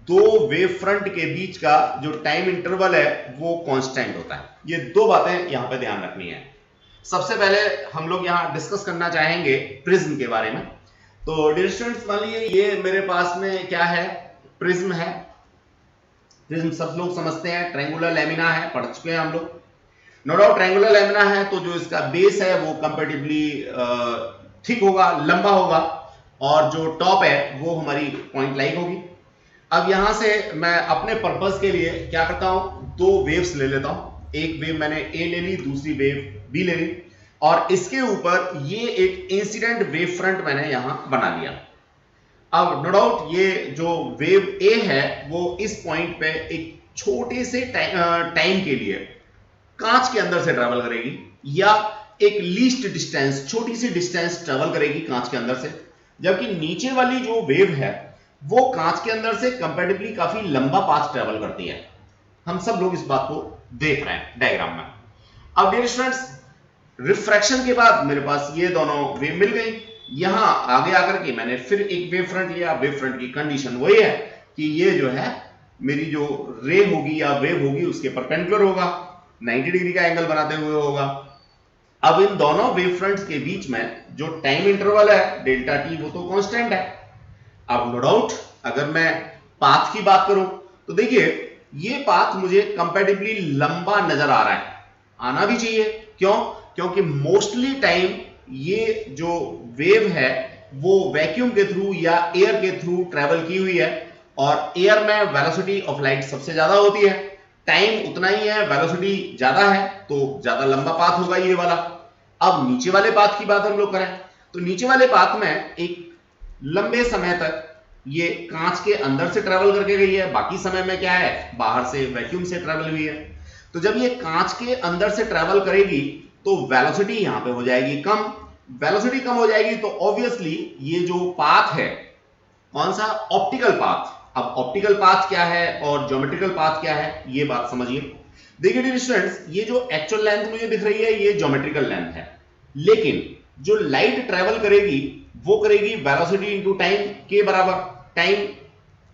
दो वेव फ्रंट के बीच का जो टाइम इंटरवल है वो कांस्टेंट होता है। ये दो बातें यहां पे ध्यान रखनी है। सबसे पहले हम लोग यहां डिस्कस करना चाहेंगे प्रिज्म के बारे में। तो डियर स्टूडेंट्स, मान लीजिए ये मेरे पास में क्या है, प्रिज्म है। प्रिज्म सब लोग समझते हैं ट्रायंगुलर लैमिना है, पढ़ चुके हैं हम लोग। नो डाउट ट्रायंगुलर लैमिना है तो जो इसका बेस है वो कंपैरेटिवली थिक होगा, लंबा होगा, और जो टॉप है वो हमारी पॉइंट लाइक होगी। अब यहां से मैं अपने पर्पस के लिए क्या करता हूं, दो वेव्स ले लेता हूं। एक वेव मैंने ए ले ली, दूसरी वेव बी ले ली, और इसके ऊपर ये एक इंसिडेंट वेव फ्रंट मैंने यहां बना लिया। अब नो डाउट ये जो वेव ए है वो इस पॉइंट पे एक छोटे से टाइम के लिए कांच के अंदर से ट्रेवल करेगी, या एक लीस्ट डिस्टेंस, छोटी सी डिस्टेंस ट्रेवल करेगी कांच के अंदर से, जबकि नीचे वाली जो वेव है वो कांच के अंदर से कंपैरेटिवली काफी लंबा पाथ ट्रेवल करती है। हम सब लोग इस बात को देख रहे हैं डायग्राम में। अब डियर स्टूडेंट्स, रिफ्रैक्शन के बाद मेरे पास ये दोनों वेव मिल गई। यहां आगे आकर के मैंने फिर एक वेव फ्रंट लिया। वेव फ्रंट की कंडीशन वही है कि ये जो है मेरी जो रे होगी या वेव होगी उसके परपेंडिकुलर होगा, 90 डिग्री का एंगल बनाते हुए होगा। अब इन दोनों वेव फ्रंट्स के बीच में जो टाइम इंटरवल है डेल्टा टी वो तो कांस्टेंट है। अब नो डाउट अगर मैं पाथ की बात करूं तो देखिए ये पाथ मुझे कंपैरेटिवली लंबा नजर आ रहा है, आना भी चाहिए। क्यों? क्योंकि मोस्टली टाइम ये जो वेव है वो वैक्यूम के थ्रू या एयर के थ्रू ट्रेवल की हुई है, और एयर में वेलोसिटी ऑफ लाइट सबसे ज्यादा होती है, टाइम उतना ही है, वेलोसिटी ज्यादा है, तो ज्यादा लंबा पाथ होगा ये वाला। अब नीचे वाले पाथ की बात हम लोग करें तो नीचे वाले पाथ में एक लंबे समय तक ये कांच के अंदर से ट्रेवल करके गई है, बाकी समय में क्या है, बाहर से वैक्यूम से ट्रेवल हुई है। तो जब ये कांच के अंदर से ट्रेवल करेगी तो वेलोसिटी यहां पे हो जाएगी कम, वेलोसिटी कम हो जाएगी तो ऑब्वियसली ये जो पाथ है, कौन सा, ऑप्टिकल पाथ। अब ऑप्टिकल पाथ क्या है और ज्योमेट्रिकल पाथ क्या है, ये बात समझिए। देखिए डियर स्टूडेंट्स, ये जो एक्चुअल लेंथ मुझे दिख रही है ये ज्योमेट्रिकल लेंथ है, लेकिन जो लाइट ट्रेवल करेगी वो करेगी वेलोसिटी इनटू टाइम के बराबर। टाइम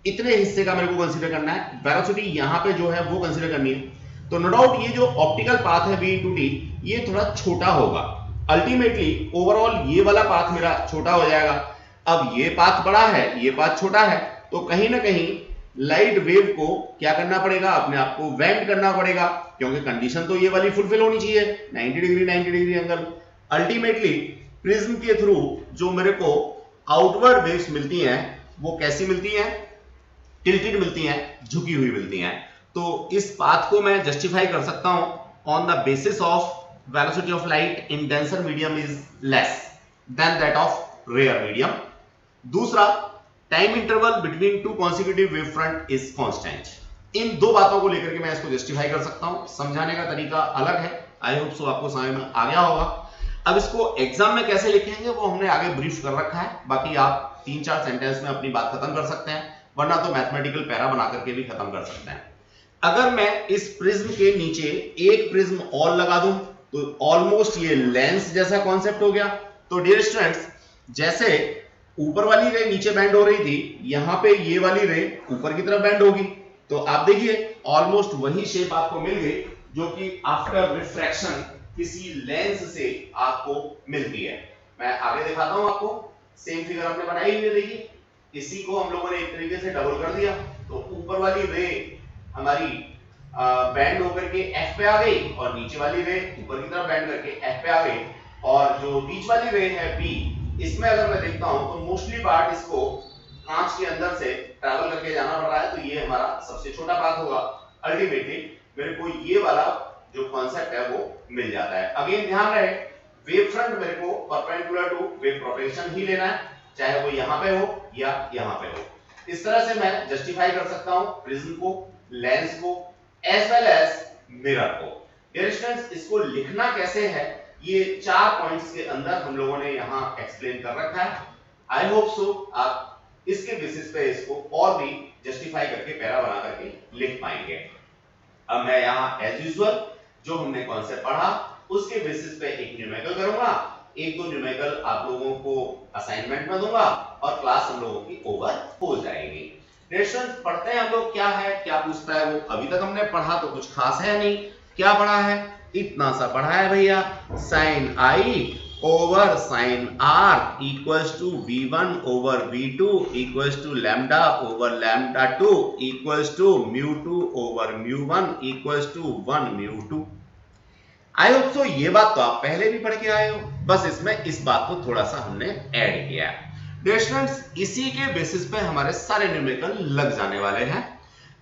इतने हिस्से का मेरे को कंसीडर करना है, वेलोसिटी यहां पे जो है वो कंसीडर करनी है। तो नो डाउट ये जो ऑप्टिकल पाथ है v इंटू टी, ये थोड़ा छोटा होगा। अल्टीमेटली ओवरऑल ये वाला पाथ मेरा छोटा हो जाएगा। अब ये पाथ बड़ा है, ये पाथ छोटा है, तो कहीं ना कहीं लाइट वेव को क्या करना पड़ेगा, अपने आप को वेंड करना पड़ेगा, क्योंकि कंडीशन तो ये वाली फुलफिल होनी चाहिए, 90 डिग्री एंगल। अल्टीमेटली प्रिज्म के थ्रू जो मेरे को आउटवर्ड वेव्स मिलती हैं वो कैसी मिलती हैं, टिल्टेड मिलती हैं, झुकी हुई मिलती हैं। तो इस पाथ को मैं जस्टिफाई कर सकता हूं on the basis of velocity of light in denser medium is less than that of rare medium. दूसरा, time interval between two consecutive wave front is constant. इन दो बातों को लेकर के मैं इसको जस्टिफाई कर सकता हूं। समझाने का तरीका अलग है, आई होप सो आपको समझ में आ गया होगा। अब इसको एग्जाम में कैसे लिखेंगे वो हमने आगे ब्रीफ कर रखा है, बाकी आप 3-4 सेंटेंस में अपनी बात खत्म कर सकते हैं, वरना तो मैथमेटिकल पैरा बना करके भी खत्म कर सकते हैं। अगर मैं इस प्रिज्म के नीचे एक प्रिज्म और लगा दूं तो ऑलमोस्ट ये लेंस जैसा कॉन्सेप्ट हो गया। तो डियर स्टूडेंट्स, जैसे ऊपर वाली रे नीचे बैंड हो रही थी, यहां पे ये वाली रे ऊपर की तरफ बैंड होगी। तो आप देखिए ऑलमोस्ट वही शेप आपको मिल गई जो कि आफ्टर रिफ्रैक्शन किसी लेंस से आपको मिलती है। मैं आगे दिखाता हूं आपको, सेम फिगर हमने बनाई हुई है, देखिए इसी को हम लोगों ने एक तरीके से डबल कर दिया। तो ऊपर वाली रे हमारी बैंड होकर के F पे आ गई और नीचे वाली रे ऊपर की तरफ बैंड करके F पे आ गई, और जो बीच वाली रे है B, इसमें अगर मैं देखता हूं तो मोस्टली पार्ट इसको कांच के अंदर से ट्रैवल करके जाना पड़ रहा है, तो ये हमारा सबसे छोटा पाथ होगा। अल्टीमेटली मेरे को ये वाला जो कॉन्सेप्ट है वो मिल जाता है। अगेन ध्यान रहे, वेव फ्रंट मेरे को परपेंडिकुलर टू वेव प्रोपेगेशन ही लेना है, चाहे वो यहां पे हो या यहां पे हो। इस तरह से मैं जस्टिफाई कर सकता हूं प्रिज्म को, लेंस को, एज वेल एज मिरर को। डियर स्टूडेंट्स, इसको लिखना कैसे है ये 4 पॉइंट्स के अंदर हम लोगों ने यहां एक्सप्लेन कर रखा है। आई होप सो आप इसके बेसिस पे इसको और भी जस्टिफाई करके पैरा बना करके लिख पाएंगे। अब मैं यहां एज यूजुअल जो हमने कॉन्सेप्ट पढ़ा उसके बेसिस पे एक न्यूमेरिकल करूंगा, 1-2 न्यूमेरिकल आप लोगों को असाइनमेंट में दूंगा और क्लास हम लोगों की ओवर हो जाएगी। स्टूडेंट्स, पढ़ते हैं हम लोग क्या है, क्या पूछता है वो। अभी तक हमने पढ़ा तो कुछ खास है नहीं। क्या पढ़ा है, इतना सा पढ़ा है भैया, sin i over sin r equals to v1 over v2 equals to lambda over lambda 2 equals to mu2 over mu1 equals to 1 mu2। I hope so ये बात तो आप पहले भी पढ़ के आए हो, बस इसमें इस बात को थोड़ा सा हमने ऐड किया है। डियर स्टूडेंट्स, इसी के बेसिस पे हमारे सारे न्यूमेरिकल लग जाने वाले हैं।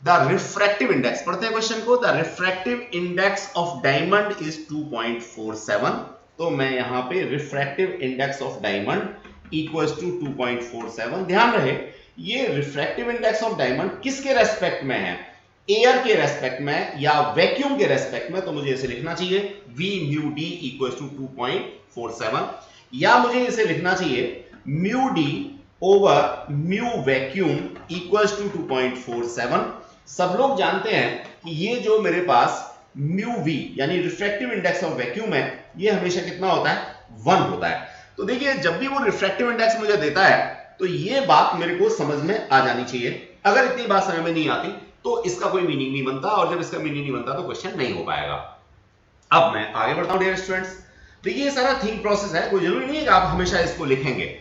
द रिफ्रैक्टिव इंडेक्स, पढ़ते हैं क्वेश्चन को। The refractive index of diamond is 2.47। तो मैं यहां पे refractive index of diamond equals to 2.47। ध्यान रहे ये रिफ्रैक्टिव इंडेक्स ऑफ डायमंड किसके रेस्पेक्ट में है, एयर के रेस्पेक्ट में या वैक्यूम के रेस्पेक्ट में। तो मुझे इसे लिखना चाहिए v mu d equals to 2.47, या मुझे इसे लिखना चाहिए mu d over mu vacuum equals to 2.47। सब लोग जानते हैं कि ये जो मेरे पास mu v यानी रिफ्रैक्टिव इंडेक्स ऑफ वैक्यूम है, ये हमेशा कितना होता है, 1 होता है। तो देखिए जब भी वो रिफ्रैक्टिव इंडेक्स मुझे देता है तो ये बात मेरे को समझ में आ जानी चाहिए। अगर इतनी बात समझ में नहीं आती तो इसका कोई मीनिंग नहीं बनता, और जब इसका मीनिंग नहीं बनता तो क्वेश्चन नहीं हो पाएगा। अब मैं आगे बढ़ता हूं डियर स्टूडेंट्स। देखिए ये सारा थिंक प्रोसेस है, कोई जरूरी नहीं है कि आप हमेशा इसको लिखेंगे।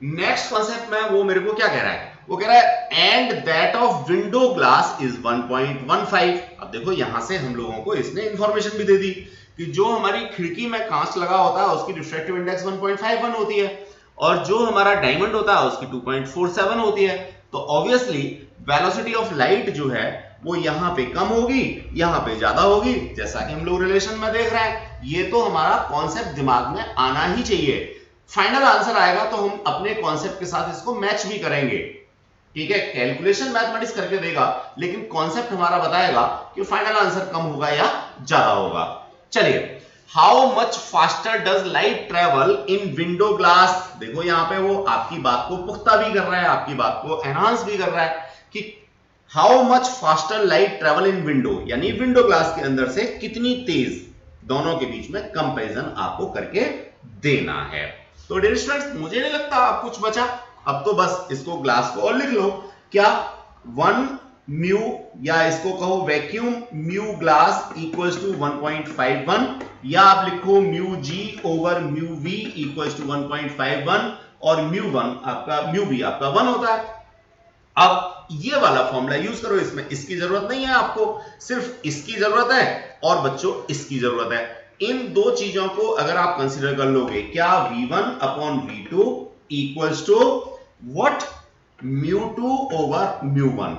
नेक्स्ट कॉन्सेप्ट में वो मेरे को क्या कह रहा है, वो कह रहा है and that of window glass is 1.15। अब देखो यहां से हम लोगों को इसने इंफॉर्मेशन भी दे दी कि जो हमारी खिड़की में कांच लगा होता है उसकी रिफ्रैक्टिव इंडेक्स 1.51 होती है, और जो हमारा डायमंड होता है उसकी 2.47 होती है। तो ऑब्वियसली वेलोसिटी ऑफ लाइट जो है वो यहां पे कम होगी, यहां पे ज्यादा होगी, जैसा कि हम लोग रिलेशन में देख रहे हैं। ये तो हमारा कॉन्सेप्ट दिमाग में आना ही चाहिए। फाइनल आंसर आएगा तो हम अपने कॉन्सेप्ट के साथ इसको मैच भी करेंगे, ठीक है। कैलकुलेशन मैथमेटिक्स करके देगा, लेकिन कॉन्सेप्ट हमारा बताएगा कि फाइनल आंसर कम होगा या ज्यादा होगा। चलिए how much faster does light travel in window glass. देखो यहां पे वो आपकी बात को पुख्ता भी कर रहा है, आपकी बात को एनहांस भी कर रहा है कि how much faster light travel in window, यानी विंडो ग्लास के अंदर से कितनी तेज, दोनों के बीच में कंपैरिजन आपको करके देना है। तो डियर स्टूडेंट्स, मुझे नहीं लगता आप कुछ बचा, अब तो बस इसको ग्लास को और लिख लो। क्या 1 म्यू, या इसको कहो vacuum mu glass equals to 1.51, या आप लिखो mu g over mu v equals to 1.51, और म्यू वी आपका 1 होता है। अब ये वाला फॉर्मूला यूज करो, इसमें इसकी जरूरत नहीं है आपको, सिर्फ इसकी जरूरत है और बच्चों इसकी जरूरत है। इन दो चीजों को अगर आप कंसीडर कर लोगे, क्या v1 upon v2 equals to what, μ2 over μ1,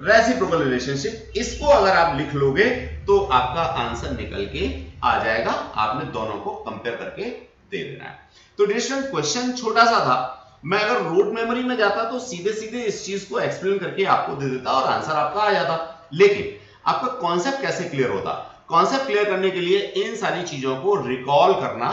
reciprocal relationship, इसको अगर आप लिख लोगे तो आपका आंसर निकल के आ जाएगा। आपने दोनों को कंपेयर करके दे देना है। तो डियर स्टूडेंट, क्वेश्चन छोटा सा था, मैं अगर रोड मेमोरी में जाता तो सीधे सीधे इस चीज को एक्सप्लेन करके आपको दे देता और आंसर आपका आ जाता, लेकिन आपका कॉन्सेप्ट कैसे क्लियर होता। कॉन्सेप्ट क्लियर करने के लिए इन सारी चीजों को रिकॉल करना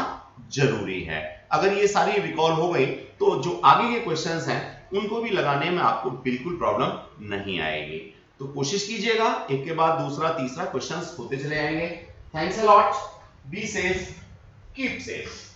जरूरी है। अगर ये सारी रिकॉल हो गई तो जो आगे के क्वेश्चंस हैं उनको भी लगाने में आपको बिल्कुल प्रॉब्लम नहीं आएगी। तो कोशिश कीजिएगा, एक के बाद दूसरा तीसरा क्वेश्चंस होते चले आएंगे। Thanks a lot, be safe, keep safe.